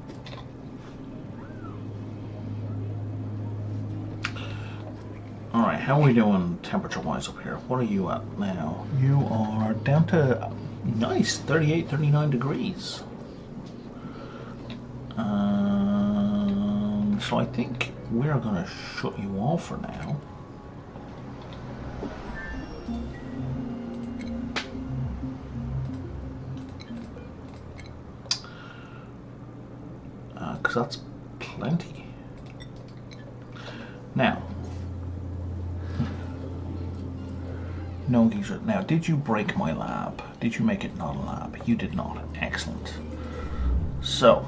Alright, how are we doing temperature-wise up here? What are you at now? You are down to, nice, 38, 39 degrees. So I think we're going to shut you off for now. Because that's plenty. Now, no geezer. Now, did you break my lab? Did you make it not a lab? You did not. Excellent. So,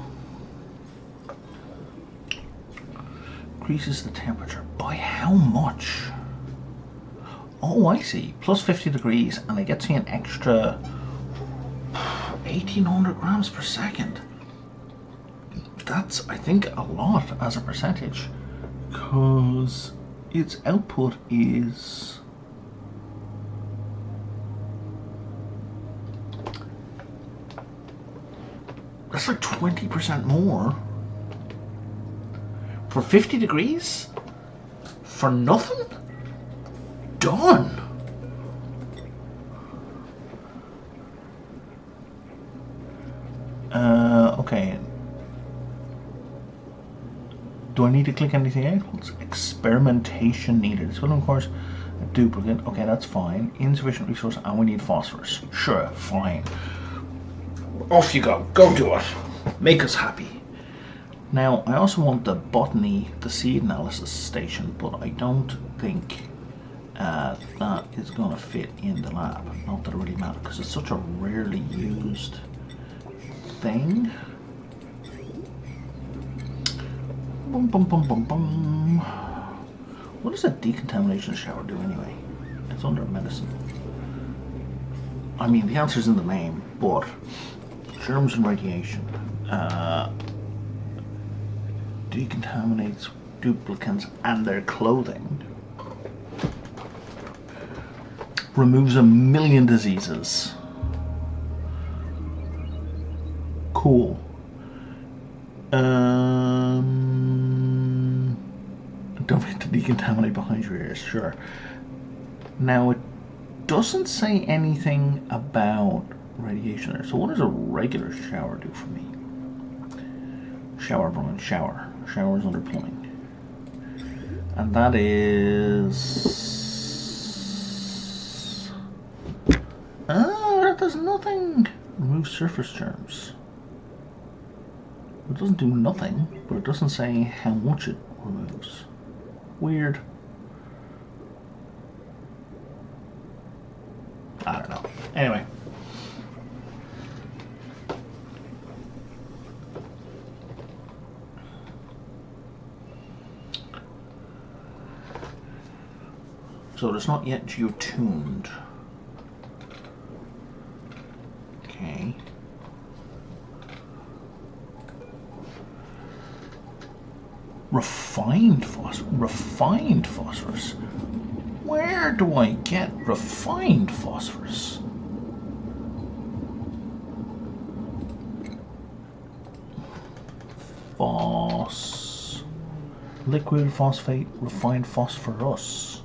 increases the temperature. By how much? Oh, I see. Plus 50 degrees, and it gets me an extra 1,800 grams per second. That's, I think, a lot as a percentage, because its output is... That's like 20% more. For 50 degrees? For nothing? Done! Okay. Do I need to click anything else? Experimentation needed. This will, of course, a duplicate. Okay, that's fine. Insufficient resource, and we need phosphorus. Sure, fine. Off you go. Go do it. Make us happy. Now, I also want the botany, the seed analysis station, but I don't think that is going to fit in the lab. Not that it really matters, because it's such a rarely used thing. Bum, bum, bum, bum, bum. What does a decontamination shower do anyway? It's under medicine. I mean, the answer's in the name, but germs and radiation. Decontaminates duplicates and their clothing. Removes 1 million diseases. Cool. Don't forget to decontaminate behind your ears, sure. Now, it doesn't say anything about radiation there. So what does a regular shower do for me? Shower, Brian, shower. Shower is under plumbing. And that is... that does nothing. Remove surface germs. It doesn't do nothing, but it doesn't say how much it removes. Weird. I don't know. Anyway. So it's not yet geotuned. Okay. Refined phosphorus. Refined phosphorus. Where do I get refined phosphorus? Liquid phosphate, refined phosphorus.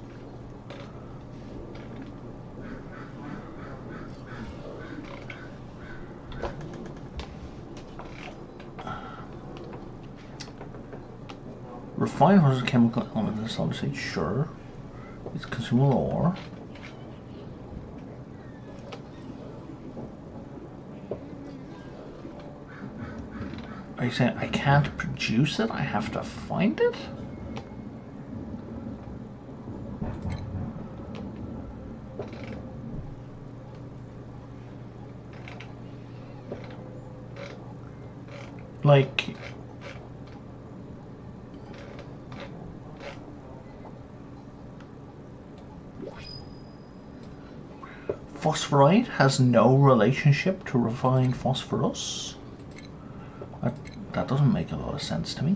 Refined phosphorus chemical element, this obviously, sure. It's consumable ore. Are you saying I can't produce it? I have to find it? Like... phosphorite has no relationship to refined phosphorus? That doesn't make a lot of sense to me.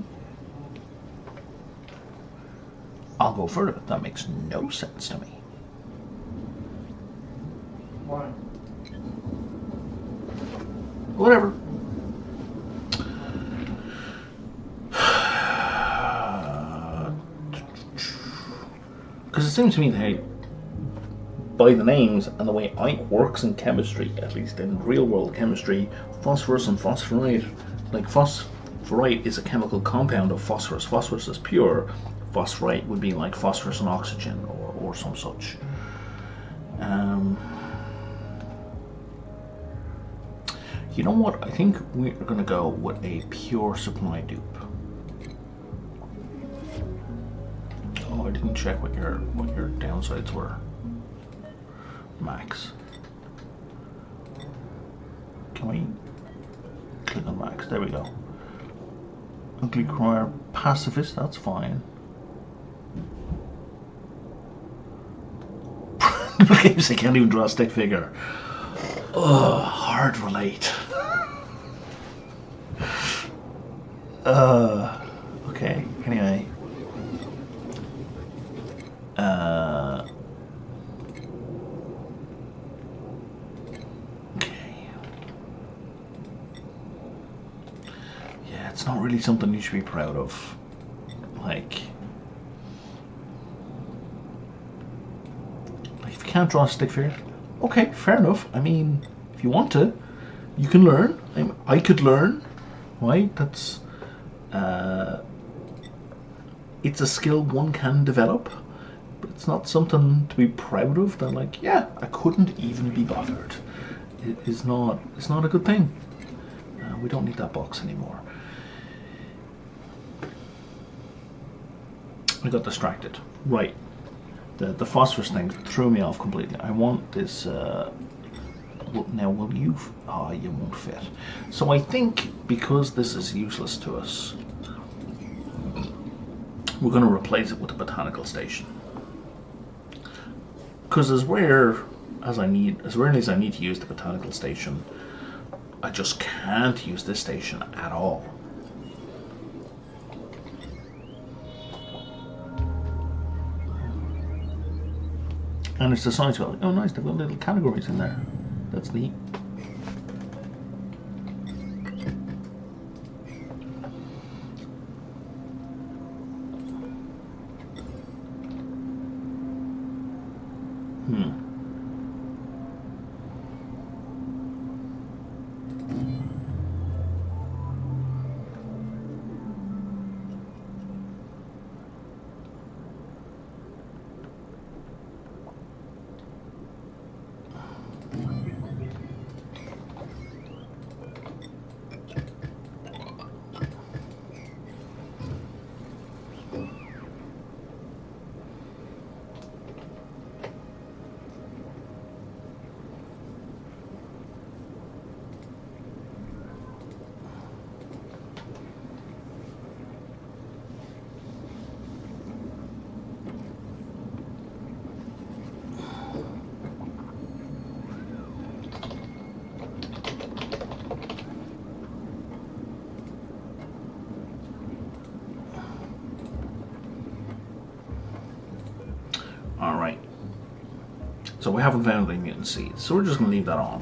I'll go further. That makes no sense to me. Why? Whatever. Because it seems to me that by the names and the way it works in chemistry, at least in real world chemistry, phosphorus and phosphorite, like phosphorite is a chemical compound of phosphorus. Phosphorus is pure. Phosphorite would be like phosphorus and oxygen or some such. You know what? I think we're going to go with a pure supply dupe. Oh, I didn't check what your downsides were. Max. Can we click on max? There we go. Ugly crier pacifist, that's fine. Games I can't even draw a stick figure. Ugh, hard relate. Okay, anyway. Okay. Yeah, it's not really something you should be proud of. Like if you can't draw a stick figure, okay, fair enough. I mean, if you want to, you can learn. I could learn, right? That's it's a skill one can develop, but it's not something to be proud of. That like, yeah, I couldn't even be bothered. It's not a good thing. We don't need that box anymore. I got distracted. Right. The phosphorus thing threw me off completely. I want this. Now, will you? Oh, you won't fit. So I think because this is useless to us, we're going to replace it with a botanical station. Because as rarely as I need to use the botanical station, I just can't use this station at all. And it's the science well. Oh, nice! They've got little categories in there. That's neat. Alright. So we haven't found any mutant seeds, so we're just going to leave that on.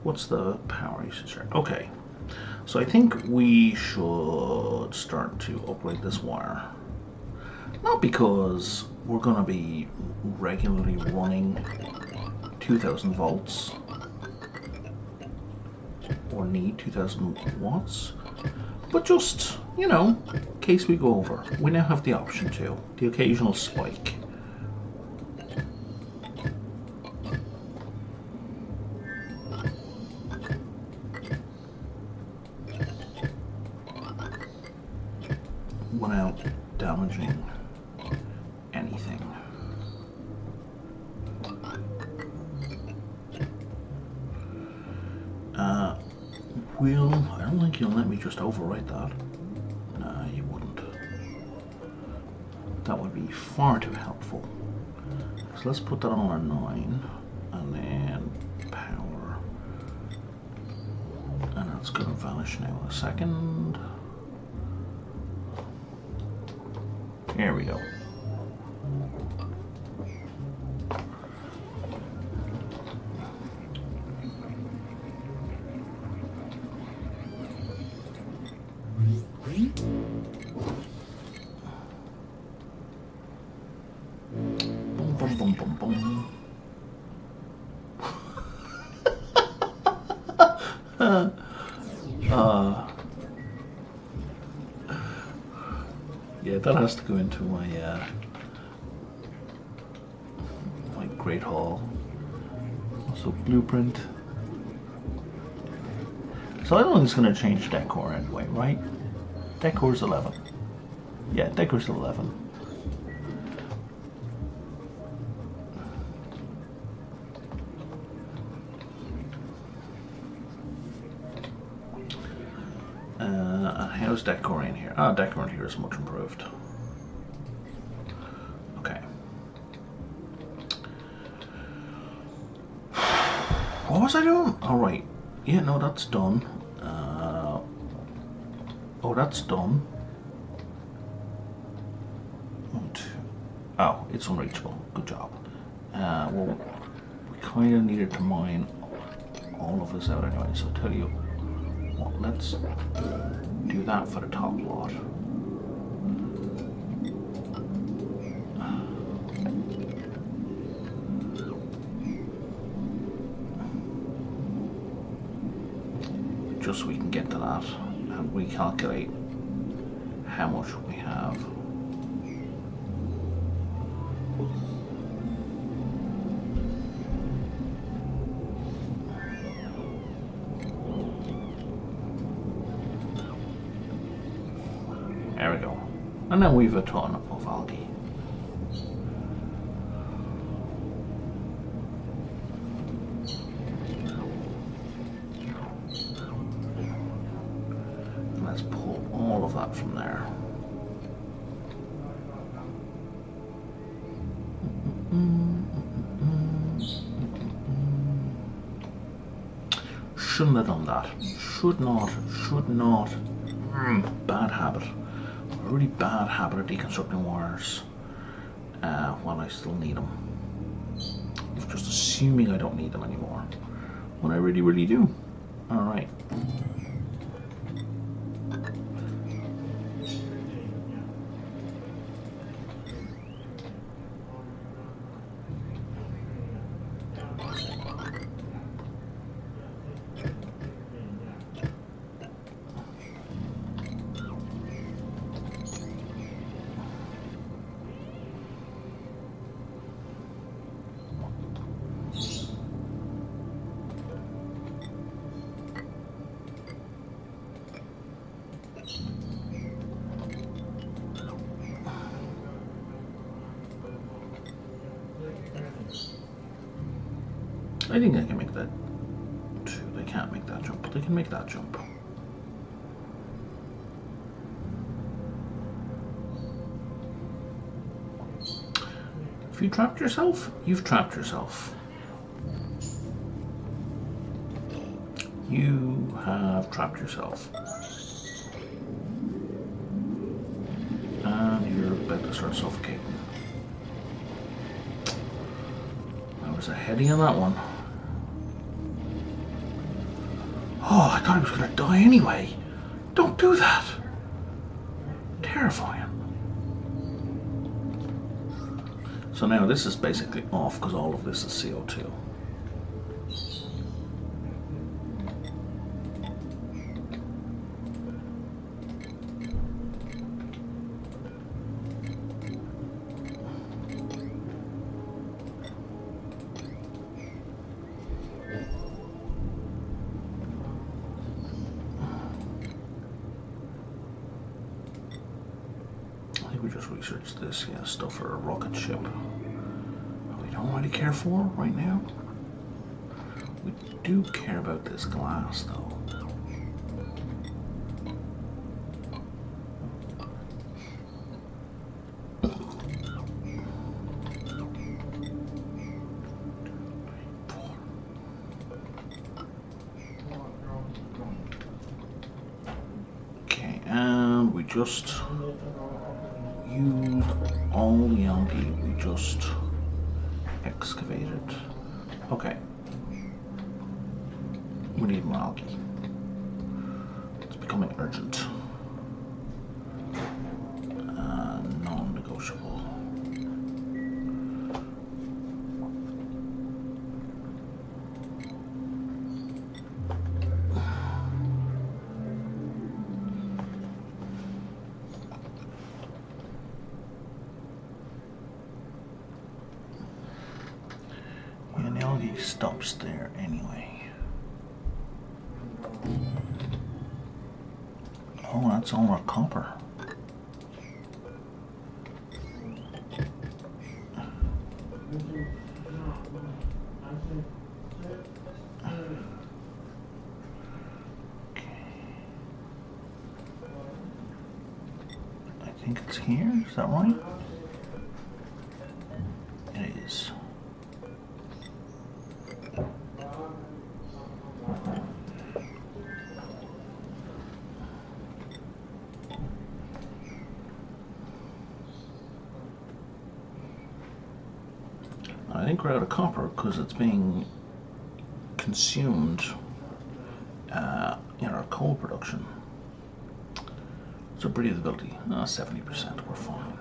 What's the power usage here? Okay. So I think we should start to upgrade this wire. Not because we're going to be regularly running 2000 volts or need 2000 watts, but just, you know, in case we go over. We now have the option to, the occasional spike. Without damaging anything. I don't think you'll let me just overwrite that. No, you wouldn't. That would be far too helpful. So let's put that on our 9, and That's going to vanish now in a second. There we go. Boom, boom, boom, boom. Yeah, that has to go into my my Great Hall. Also blueprint. So I don't think it's going to change decor anyway, right? Decor's 11. Yeah, decor's 11. How's decor in here? Ah, decor in here is much improved. Okay. What was I doing? All right. Yeah, no, that's done. Oh, that's done. Oh, it's unreachable. Good job. Well, we kind of needed to mine all of this out anyway, so I'll tell you what, let's do that for the top lot. Just so we can get to that and recalculate how much we have. There we go. And then we've a ton of algae. And let's pull all of that from there. Shouldn't have done that. Should not. Bad habit. A really bad habit of deconstructing wires while I still need them. Just assuming I don't need them anymore, when I really, really do. Alright. I think I can make that. They can't make that jump, but they can make that jump. If you trapped yourself, you've trapped yourself. You have trapped yourself. And you're about to start suffocating. There was a heading on that one. Oh, I thought he was going to die anyway. Don't do that. Terrifying. So now this is basically off because all of this is CO2. We just researched this, yeah, stuff for a rocket ship. We don't really care for right now. We do care about this glass, though. just use all the algae we just excavated. Okay. We need more algae. It's becoming urgent. Non-negotiable. And the algae stops there anyway. Oh, that's all our copper. I think it's here, is that right? It is. I think we're out of copper because it's being consumed in our coal production. So breathability, 70%, we're fine.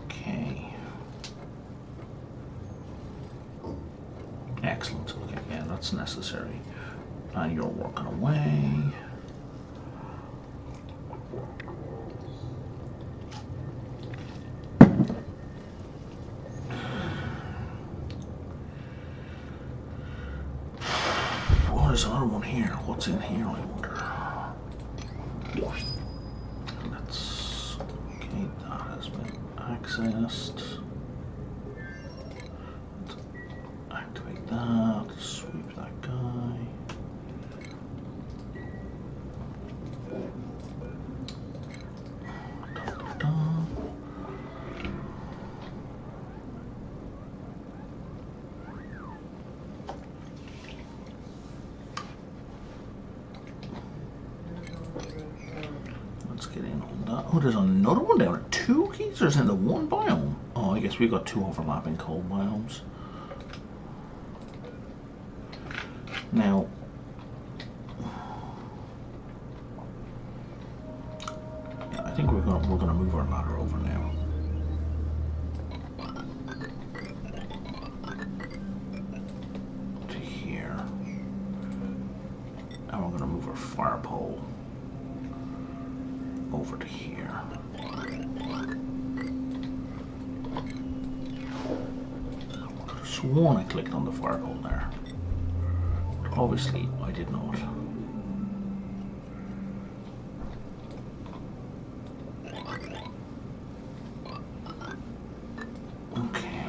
Okay. Excellent. Okay, yeah, that's necessary. And you're working away. Oh, there's another one here. What's in here, I wonder? Let's... Okay, that has been accessed. Let's activate that. Sweep that guy. Da-da-da. Let's get in on that. Oh, there's another one down there. 2 geysers in the one biome. Oh, I guess we got 2 overlapping coal biomes. Now, yeah, I think we're gonna move our ladder over now. To here. And we're gonna move our fire pole over to here. I could have sworn I clicked on the fire pole there. But obviously I did not. Okay.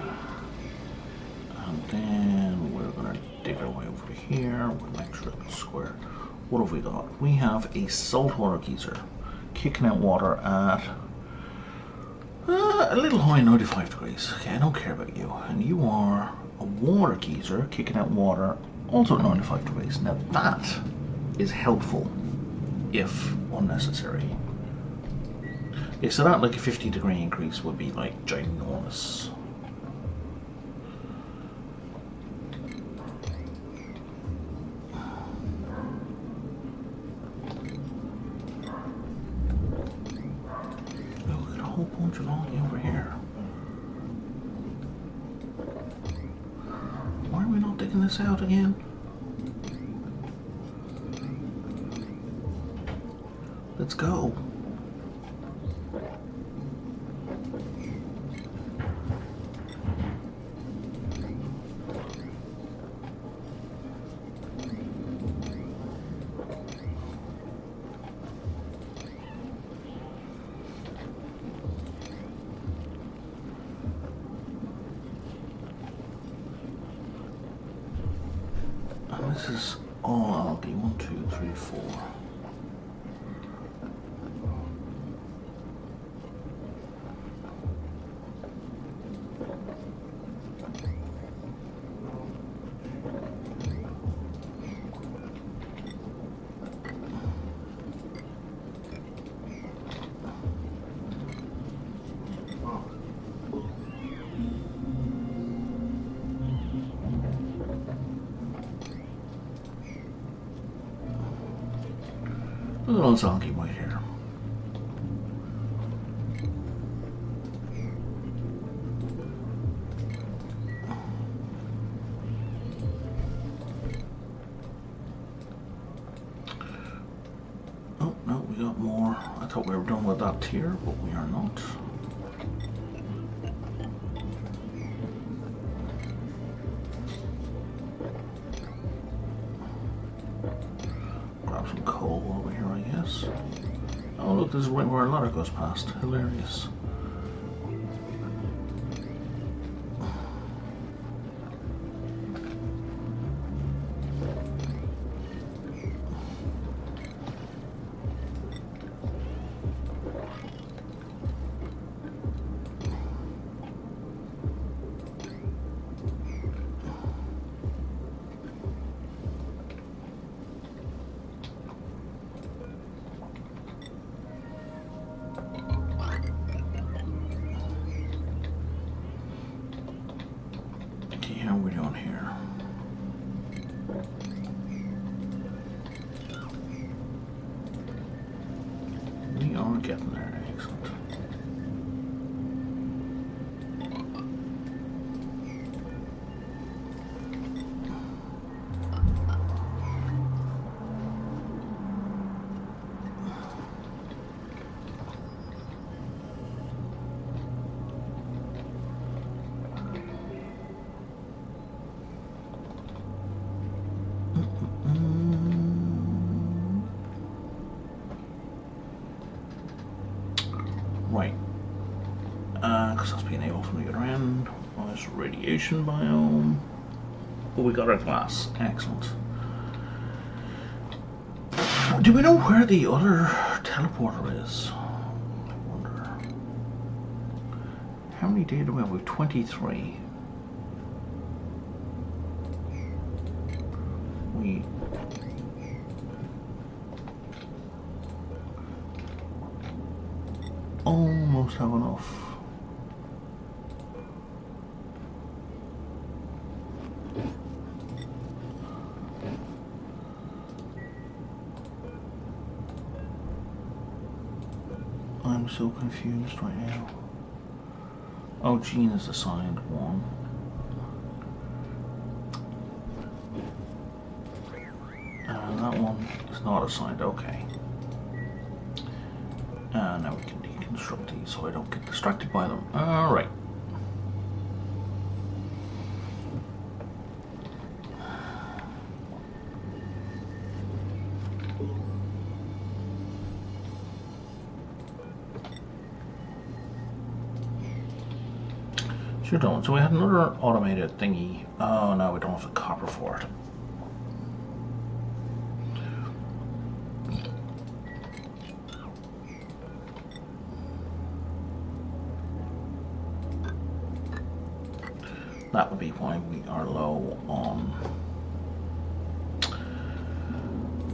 And then we're gonna dig our way over to here. We'll make sure it's square. What have we got? We have a saltwater geyser kicking out water at a little high, 95 degrees. Okay, I don't care about you. And you are a water geyser kicking out water also at 95 degrees. Now that is helpful if unnecessary. Yeah, so that like a 50-degree increase would be like ginormous. Bunch of algae over here. this out again? Let's go. This is all algae. 1, 2, 3, 4. Look at all this algae right here. Oh, no, we got more. I thought we were done with that tier, but we are not. Grab some coal over here, I guess. Oh, look, this is right where our ladder goes past. Hilarious. How are we doing here? We are getting there, excellent. Right, because that's being able to get around. Nice radiation biome. Oh, we got our glass. Excellent. Do we know where the other teleporter is? I wonder. How many data do we have? We have 23. We almost have enough. I'm so confused right now. Oh, Gene is assigned 1. And that one is not assigned, okay. Now we can deconstruct these so I don't get distracted by them. Alright. Sure don't. So we had another automated thingy. Oh no, we don't have the copper for it. That would be why we are low on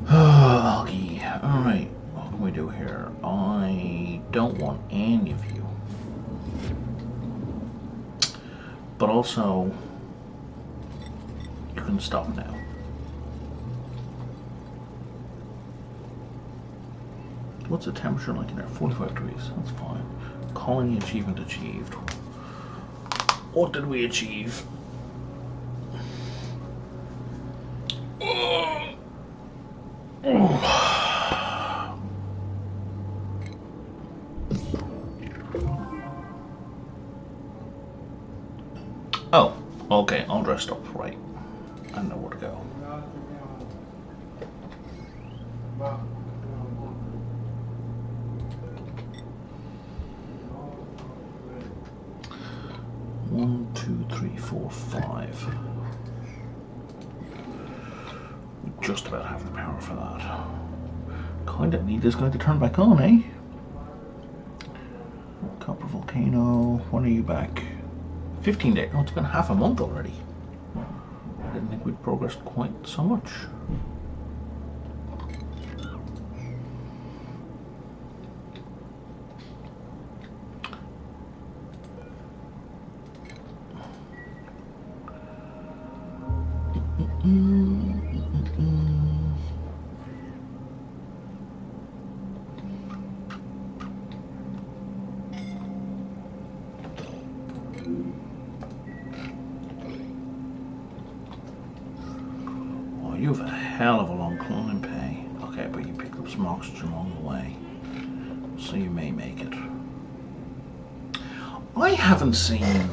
algae. Alright, what can we do here? I don't want any of you. But also, you can stop now. What's the temperature like in there? 45 degrees, that's fine. Colony achievement achieved. What did we achieve? Oh, okay, all dressed up, right. I know where to go. One, two, three, four, five. We just about have the power for that. Kind of need this guy to turn back on, eh? Copper Volcano, when are you back? 15 days. Oh, it's been half a month already. I didn't think we'd progressed quite so much. You have a hell of a long climb, Pay. Okay, but you picked up some oxygen along the way, so you may make it. I haven't seen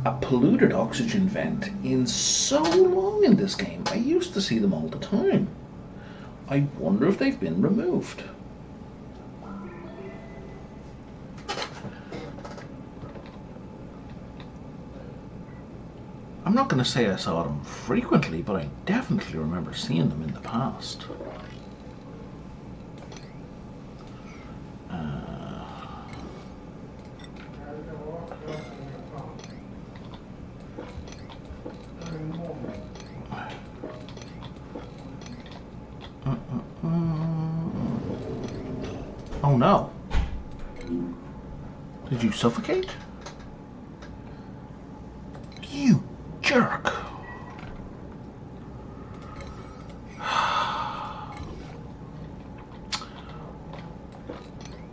a polluted oxygen vent in so long in this game. I used to see them all the time. I wonder if they've been removed. I'm not going to say I saw them frequently, but I definitely remember seeing them in the past. Oh no. Did you suffocate? You jerk.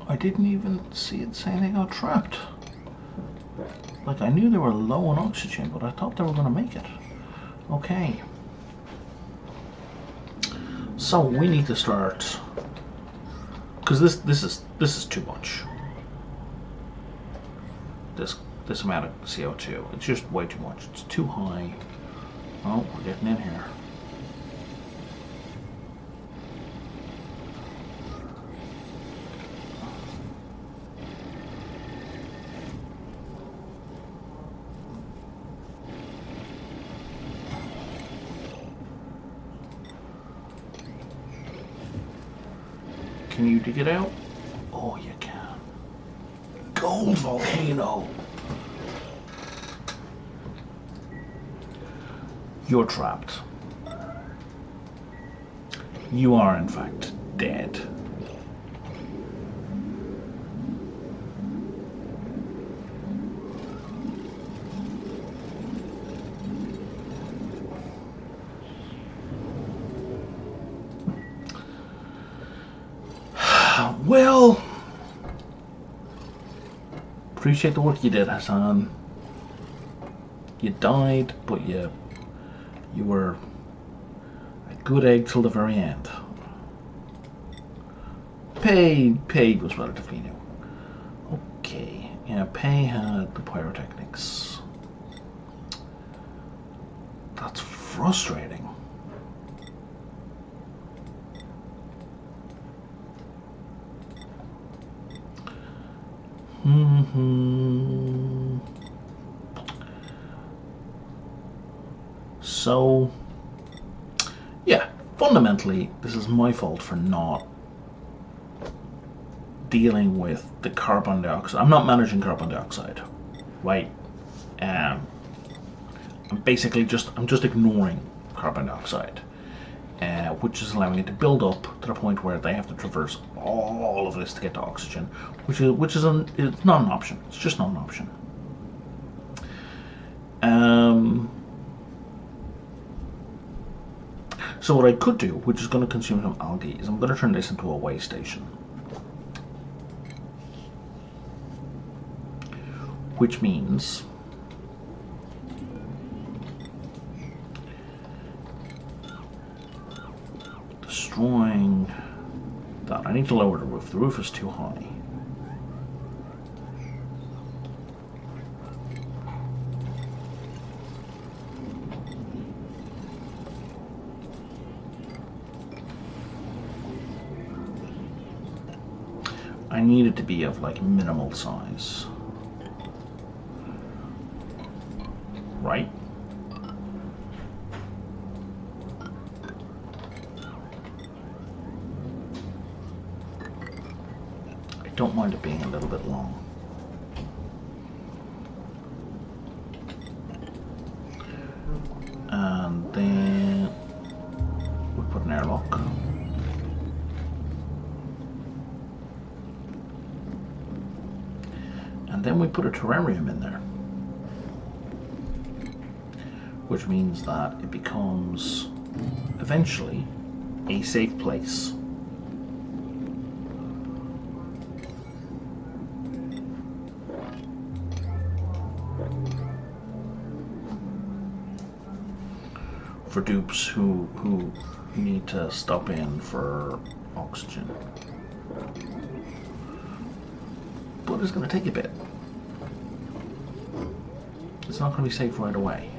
I didn't even see it say they got trapped. Like, I knew they were low on oxygen, but I thought they were going to make it. Okay. So we need to start, because this is too much. This amount of CO2, it's just way too much. It's too high. Oh, we're getting in here. Can you dig it out? Oh, you can. Gold volcano. You're trapped. You are, in fact, dead. Well, appreciate the work you did, Hassan. You died, but you were a good egg till the very end. Pay was relatively new. Okay, yeah, Pay had the pyrotechnics. That's frustrating. So, yeah, fundamentally, this is my fault for not dealing with the carbon dioxide. I'm not managing carbon dioxide, right? I'm just ignoring carbon dioxide, which is allowing it to build up to the point where they have to traverse all of this to get to oxygen, it's not an option. It's just not an option. So what I could do, which is going to consume some algae, is I'm going to turn this into a way station. Which means the destroying that. I need to lower the roof. The roof is too high. I need it to be of like minimal size. Right? I don't mind it being a little bit long. And then we put an airlock. And then we put a terrarium in there, which means that it becomes eventually a safe place. For dupes who need to stop in for oxygen. But it's going to take a bit. It's not going to be safe right away.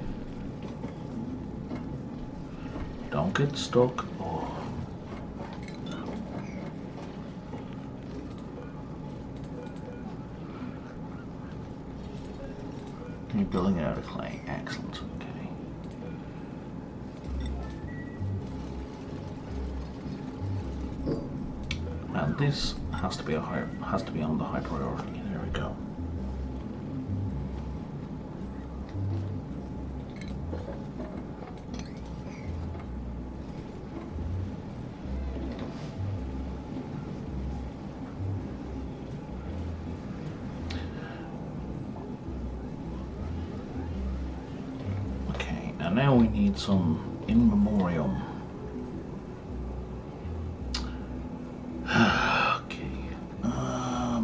Don't get stuck. Oh. You're building it out of clay. Excellent. Okay. And this has to be on the high priority. There we go. Okay, and now we need some in memoriam.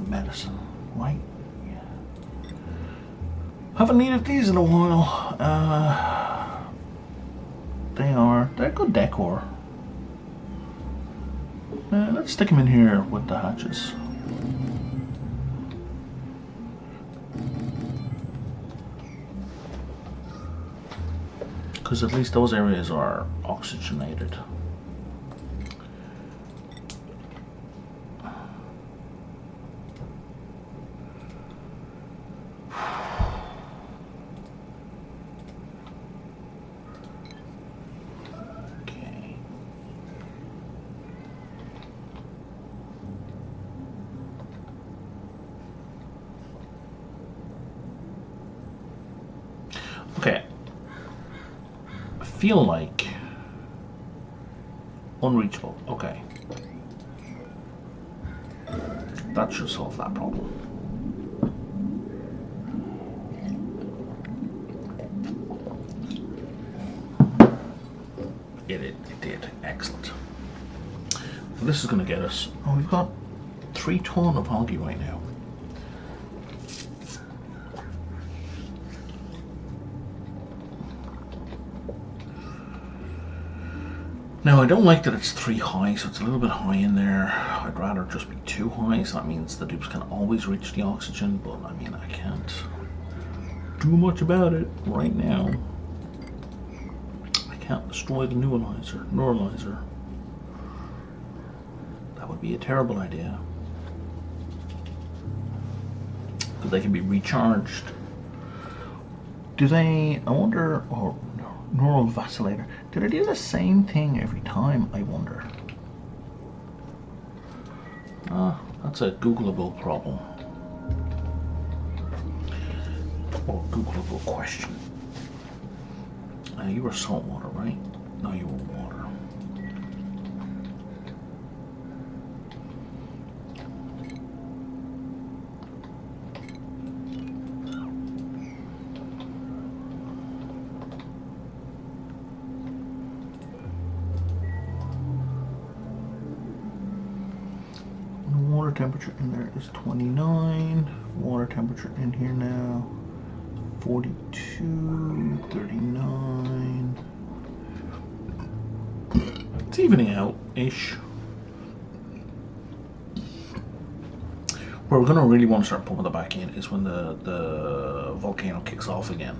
Medicine, right? Yeah. Haven't needed these in a while. They're good decor. Let's stick them in here with the hatches. Because at least those areas are oxygenated. Okay. I feel like unreachable. Okay. That should solve that problem. It did. Excellent. This is going to get us... Oh, we've got 3 ton of hoggy right now. Now, I don't like that it's 3 high, so it's a little bit high in there. I'd rather just be 2 high, so that means the dupes can always reach the oxygen, but I mean, I can't do much about it right now. I can't destroy the neuralizer. That would be a terrible idea. Because they can be recharged. Do they, I wonder, oh, neural vacillator. Did I do the same thing every time, I wonder? That's a Googleable problem. Or Googleable question. You were salt water, right? No, you were water. Temperature in there is 29. Water temperature in here now 42, 39. It's evening out-ish. Where we're going to really want to start pumping the back in is when the volcano kicks off again.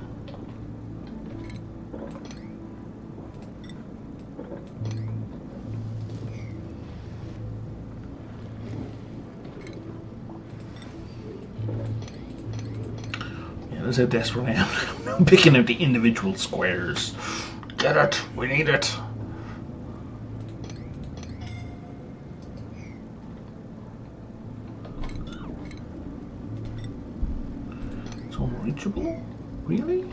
Yeah, that's how desperate I am. I'm picking out the individual squares. Get it! We need it! Unreachable? Really?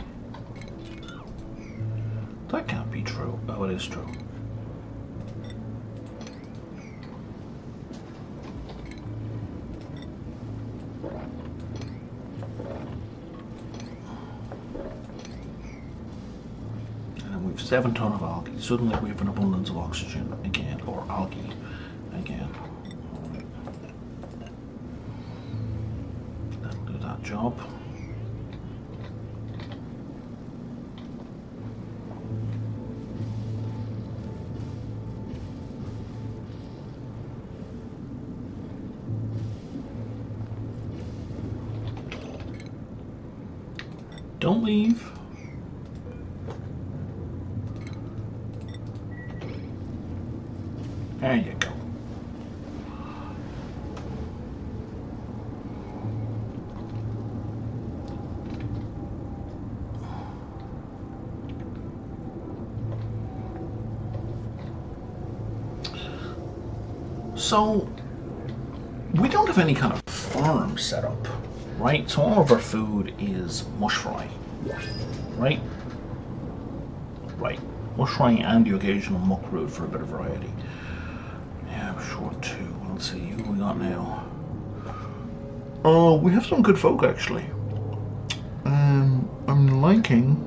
That can't be true. Oh, it is true. And we've 7 tons of algae. Suddenly we have an abundance of oxygen again, or algae again. That'll do that job. Don't leave. There you go. So, we don't have any kind of farm set up, right? So all of our food is mush fry, right? Right. Mush fry and the occasional muck root for a bit of variety. Yeah, I'm short too. Let's see, who we got now? Oh, we have some good folk actually. I'm liking.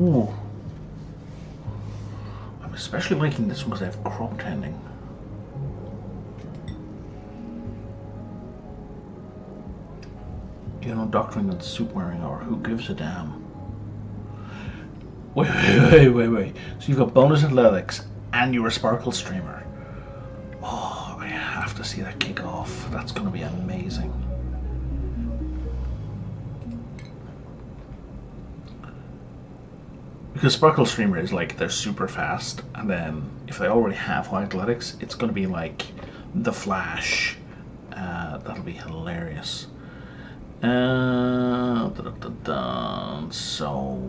Ooh. I'm especially liking this one because I have crop tending. You know, doctoring and soup wearing, or who gives a damn? Wait. So you've got bonus athletics and you're a sparkle streamer. Oh, I have to see that kick off. That's going to be amazing. Because sparkle streamer is like, they're super fast, and then if they already have high athletics, it's going to be like the Flash. That'll be hilarious. So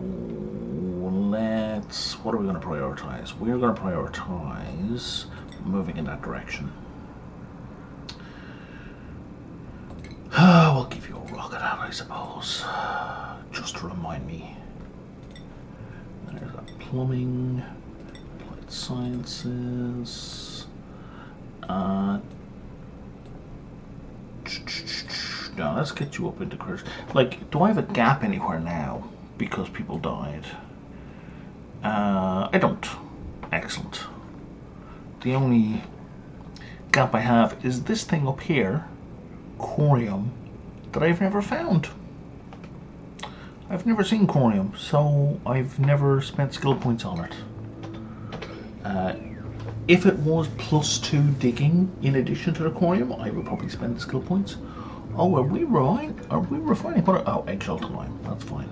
let's, what are we going to prioritize? We're going to prioritize moving in that direction. We'll give you a rocket out, I suppose, just to remind me. There's that plumbing, applied sciences. Now let's get you up into critters. Like, do I have a gap anywhere now because people died? I don't. Excellent. The only gap I have is this thing up here, corium, that I've never found. I've never seen corium, so I've never spent skill points on it. If it was +2 digging in addition to the corium, I would probably spend the skill points. Oh, are we refining? What? Oh, eggshell time. That's fine.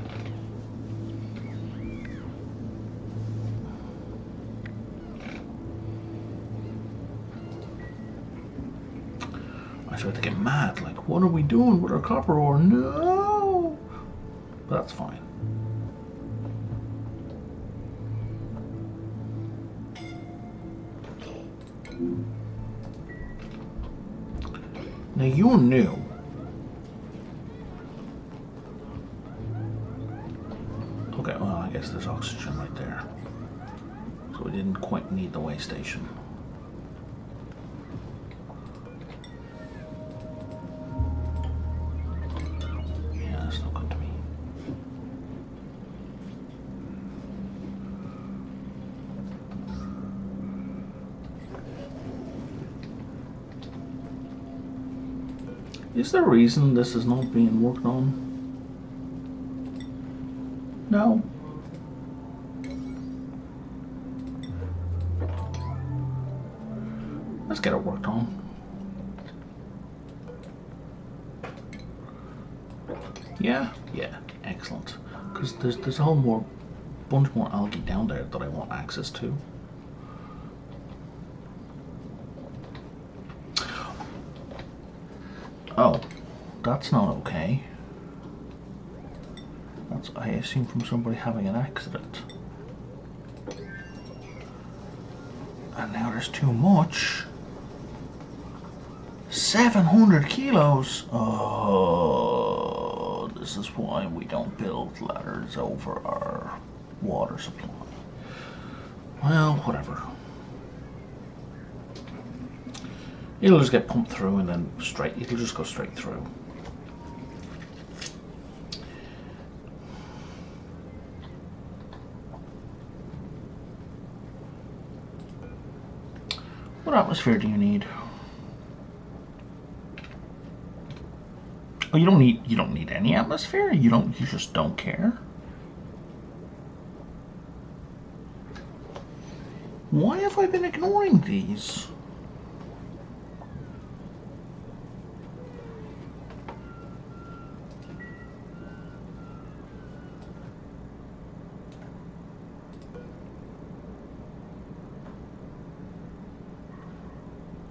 I started to get mad. Like, what are we doing with our copper ore? No, but that's fine. Now you're new. Okay, well, I guess there's oxygen right there. So we didn't quite need the way station. Yeah, that's not good to me. Is there a reason this is not being worked on? No. Let's get it worked on. Yeah, excellent. Because there's a whole bunch more algae down there that I want access to. Oh, that's not okay. That's, I assume, from somebody having an accident. And now there's too much. 700 kilos. Oh, this is why we don't build ladders over our water supply. Well, whatever. It'll just get pumped through and then it'll just go straight through. What atmosphere do you need? Oh, you don't need any atmosphere? You just don't care? Why have I been ignoring these?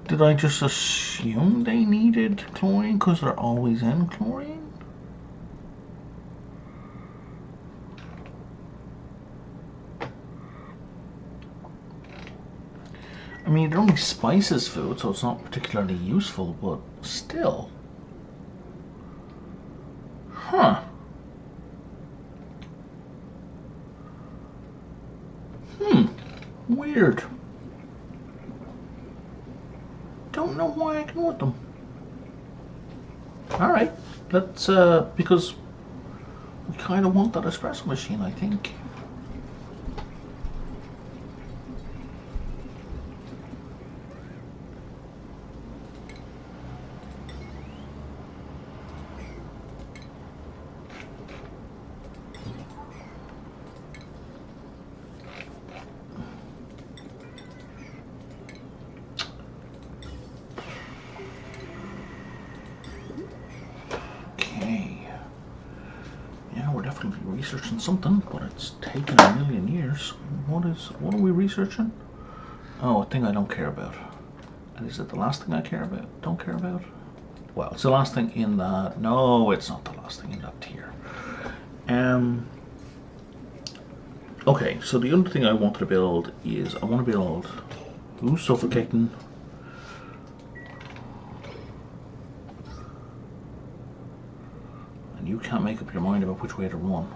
Did I just assume they needed chlorine because they're always in chlorine? I mean, it only spices food, so it's not particularly useful, but still. Huh. Weird. Don't know why I ignored them. Alright, let's, because we kind of want that espresso machine, I think. Researching something, but it's taken a million years. What are we researching? Oh, a thing I don't care about. And is it the last thing I care about? Don't care about? Well, it's the last thing in that. No, it's not the last thing in that tier. Okay, so the other thing I wanted to build is I want to build. Who's suffocating? And you can't make up your mind about which way to run.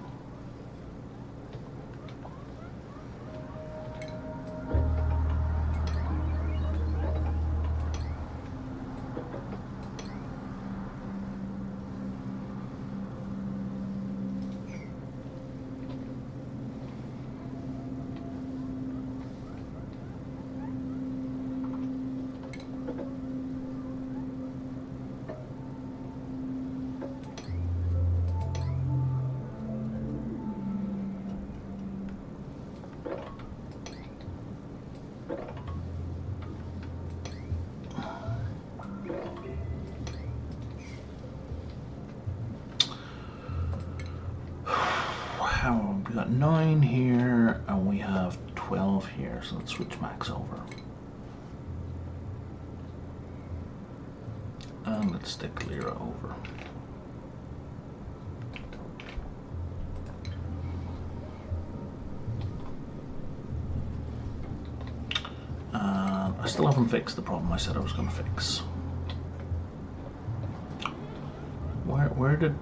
We got 9 here, and we have 12 here, so let's switch max over. And let's stick Lyra over. I still haven't fixed the problem I said I was going to fix. Where did...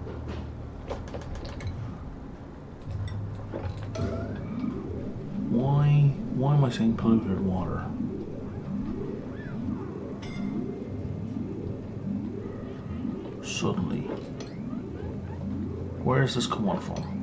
Why am I saying polluted water? Suddenly. Where is this coming from?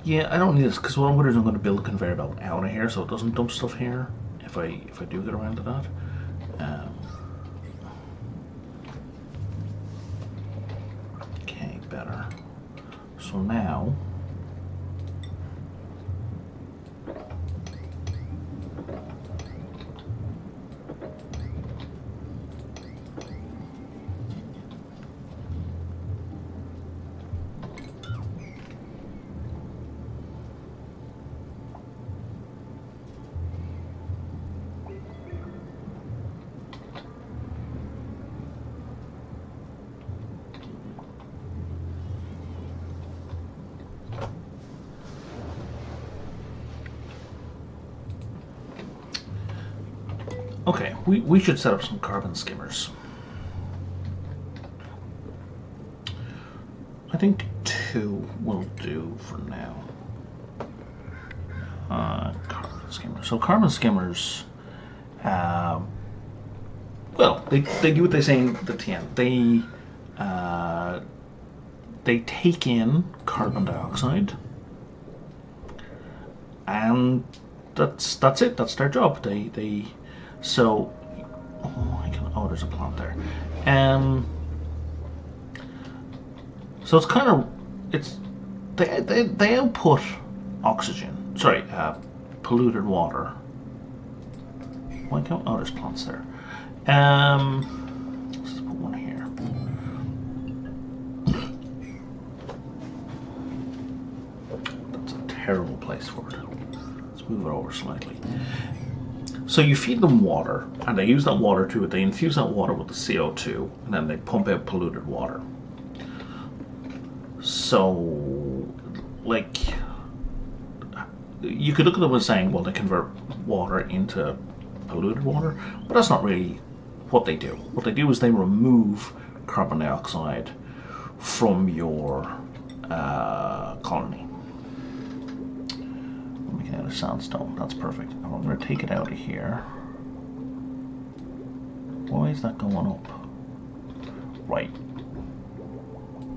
Yeah, I don't need this because what I'm going to do is I'm going to build a conveyor belt out of here so it doesn't dump stuff here if I do get around to that. Okay, better. So now. Okay, we should set up some carbon skimmers. I think 2 will do for now. Carbon skimmers. So carbon skimmers, well, they do what they say in the TN. They take in carbon dioxide, and that's it. That's their job. So, oh, there's a plant there. So it's kind of, they output oxygen. Sorry, polluted water. Why can't, oh, there's plants there. Let's just put one here. That's a terrible place for it. Let's move it over slightly. So you feed them water, and they use that water to it. They infuse that water with the CO2, and then they pump out polluted water. So, like, you could look at them as saying, well, they convert water into polluted water, but that's not really what they do. What they do is they remove carbon dioxide from your colony. Out of sandstone, that's perfect. Now I'm going to take it out of here. Why is that going up? Right.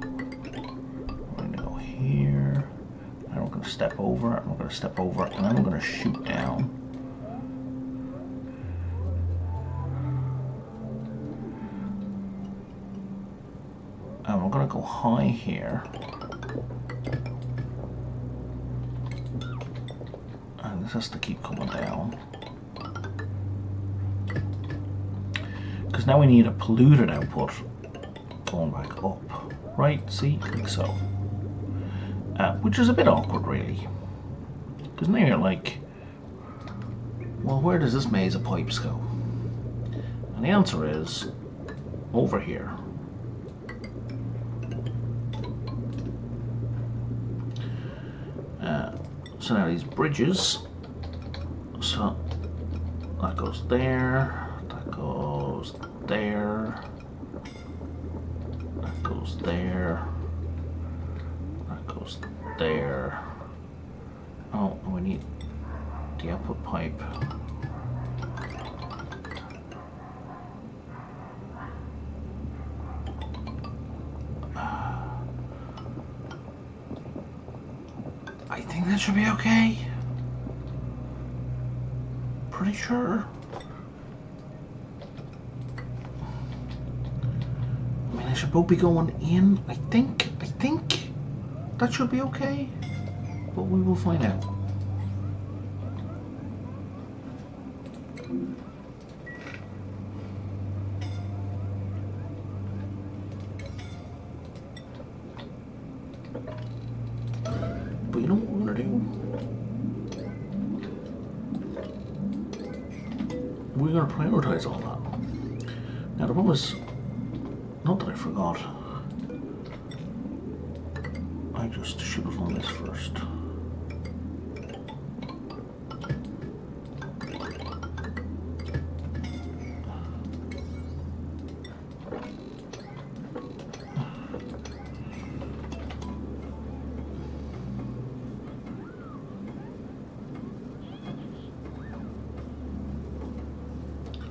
I'm going to go here. And I'm going to step over. I'm going to step over, and then I'm going to shoot down. And I'm going to go high here. This has to keep coming down. Because now we need a polluted output going back up. Right? See? Like so. Which is a bit awkward, really. Because now you're like, well, where does this maze of pipes go? And the answer is over here. So now these bridges. So that goes there, that goes there, that goes there, that goes there. Oh, we need the output pipe. I think that should be okay. Pretty sure. I mean, they should both be going in. I think that should be okay. But we will find out. But you know what we're gonna do? We're going to prioritize all that. Now the problem is, not that I forgot, I just should have done this first.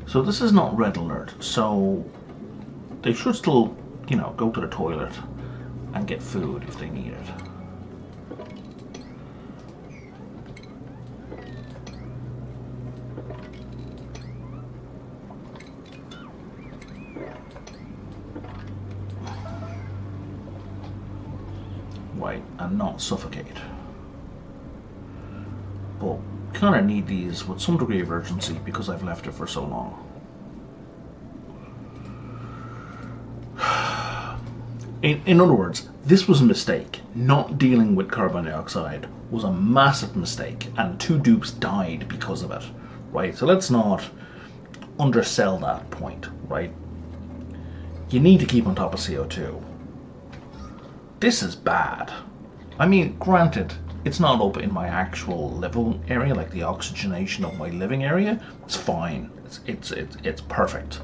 So this is not red alert, so they should still, you know, go to the toilet and get food if they need it. and not suffocate. But kind of need these with some degree of urgency because I've left it for so long. In other words, this was a mistake. Not dealing with carbon dioxide was a massive mistake, and 2 dupes died because of it, right? So let's not undersell that point, right? You need to keep on top of CO2. This is bad. I mean, granted, it's not up in my actual living area, like the oxygenation of my living area. It's fine. It's perfect.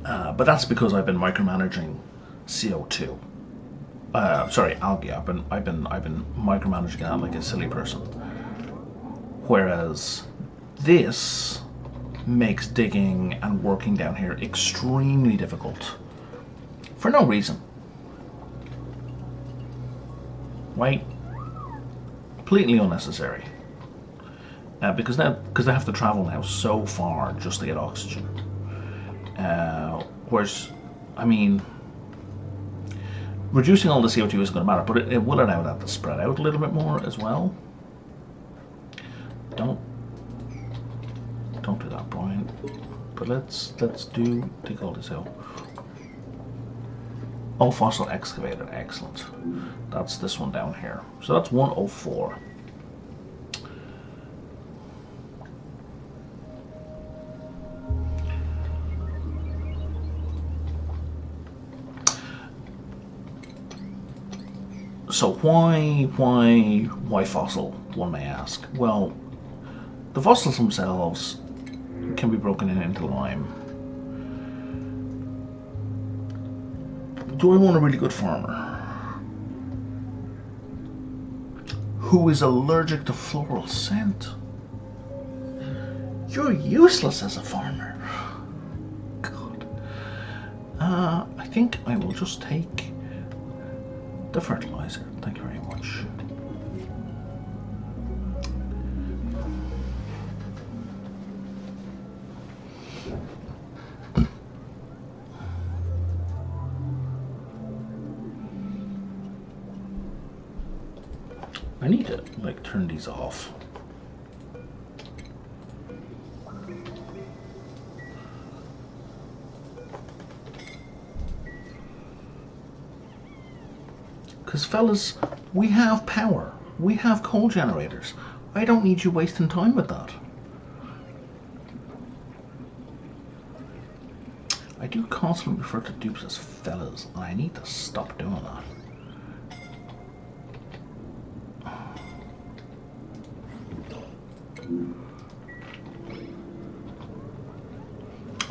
But that's because I've been micromanaging CO2. Sorry, algae. I've been micromanaging that like a silly person. Whereas this makes digging and working down here extremely difficult for no reason. Right? Completely unnecessary. Because I have to travel now so far just to get oxygen. Whereas, I mean, reducing all the CO2 isn't going to matter, but it will allow that to spread out a little bit more as well. Don't do that, Brian. But let's take all this out. Oh, fossil excavator, excellent. That's this one down here. So that's 104. So why fossil, one may ask? Well, the fossils themselves can be broken into lime. Do I want a really good farmer who is allergic to floral scent? You're useless as a farmer. God. I think I will just take the fertilizer. Thank you very much. I need to like turn these off. Because fellas, we have power. We have coal generators. I don't need you wasting time with that. I do constantly refer to dupes as fellas, and I need to stop doing that.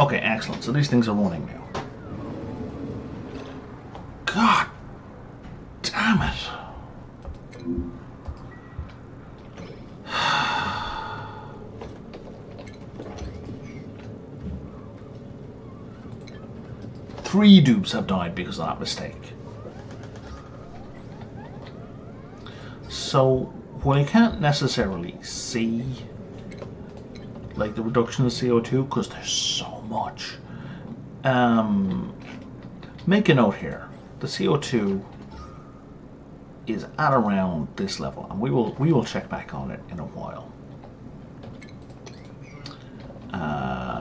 Okay, excellent. So these things are running now. God damn it. Three dupes have died because of that mistake. So, while I can't necessarily see like the reduction of CO2 because there's so much, make a note here. The CO2 is at around this level, and we will check back on it in a while.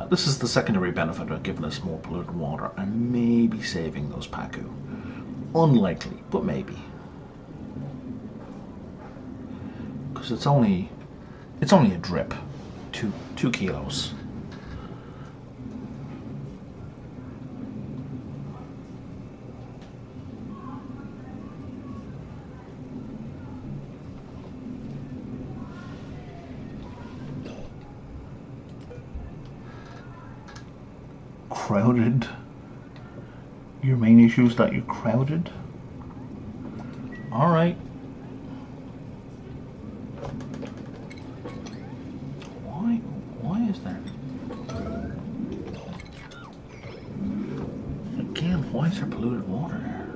This is the secondary benefit of giving us more polluted water and maybe saving those Pacu. Unlikely, but maybe. Because it's only a drip, 2 kilos. Crowded. Your main issue is that you're crowded? Alright. Why is there? Again, why is there polluted water there?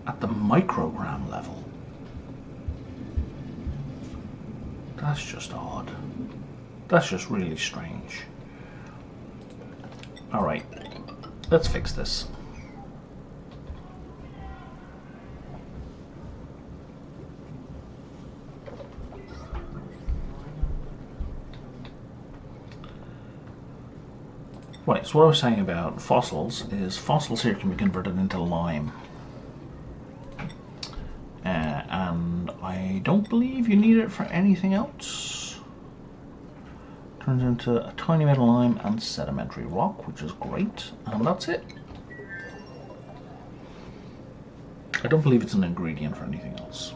At the microgram level. That's just odd. That's just really strange. Alright, let's fix this. Right, so what I was saying about fossils is fossils here can be converted into lime. And I don't believe you need it for anything else. Turns into a tiny metal lime and sedimentary rock, which is great, and that's it. I don't believe it's an ingredient for anything else.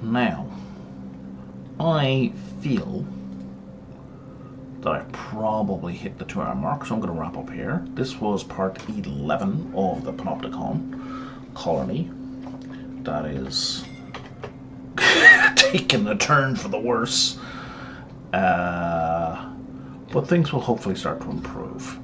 Now, I feel that I've probably hit the 2-hour mark, so I'm going to wrap up here. This was part 11 of the Panopticon colony. That is taking a turn for the worse. But things will hopefully start to improve.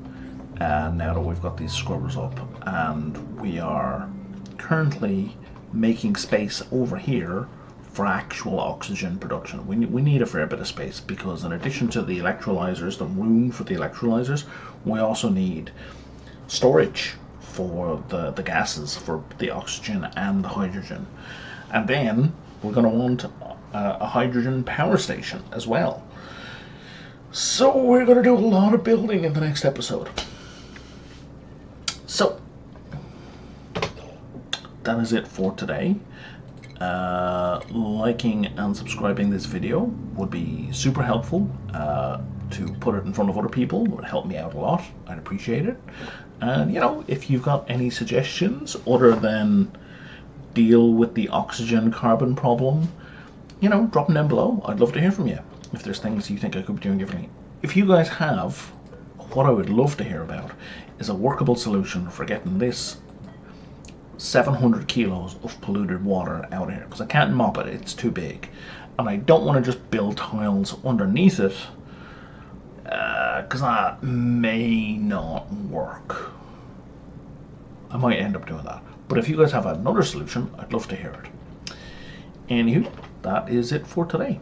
Now that we've got these scrubbers up, and we are currently making space over here for actual oxygen production. We need a fair bit of space, because in addition to the electrolyzers, the room for the electrolyzers, we also need storage for the gases, for the oxygen and the hydrogen. And then we're going to want a hydrogen power station as well. So we're going to do a lot of building in the next episode. So that is it for today. Liking and subscribing this video would be super helpful. To put it in front of other people would help me out a lot. I'd appreciate it. And you know, if you've got any suggestions other than deal with the oxygen carbon problem, you know, drop them down below. I'd love to hear from you. If there's things you think I could be doing differently. If you guys have, what I would love to hear about is a workable solution for getting this 700 kilos of polluted water out of here, because I can't mop it, it's too big, and I don't want to just build tiles underneath it, because that may not work. I might end up doing that, but if you guys have another solution, I'd love to hear it. Anywho, that is it for today.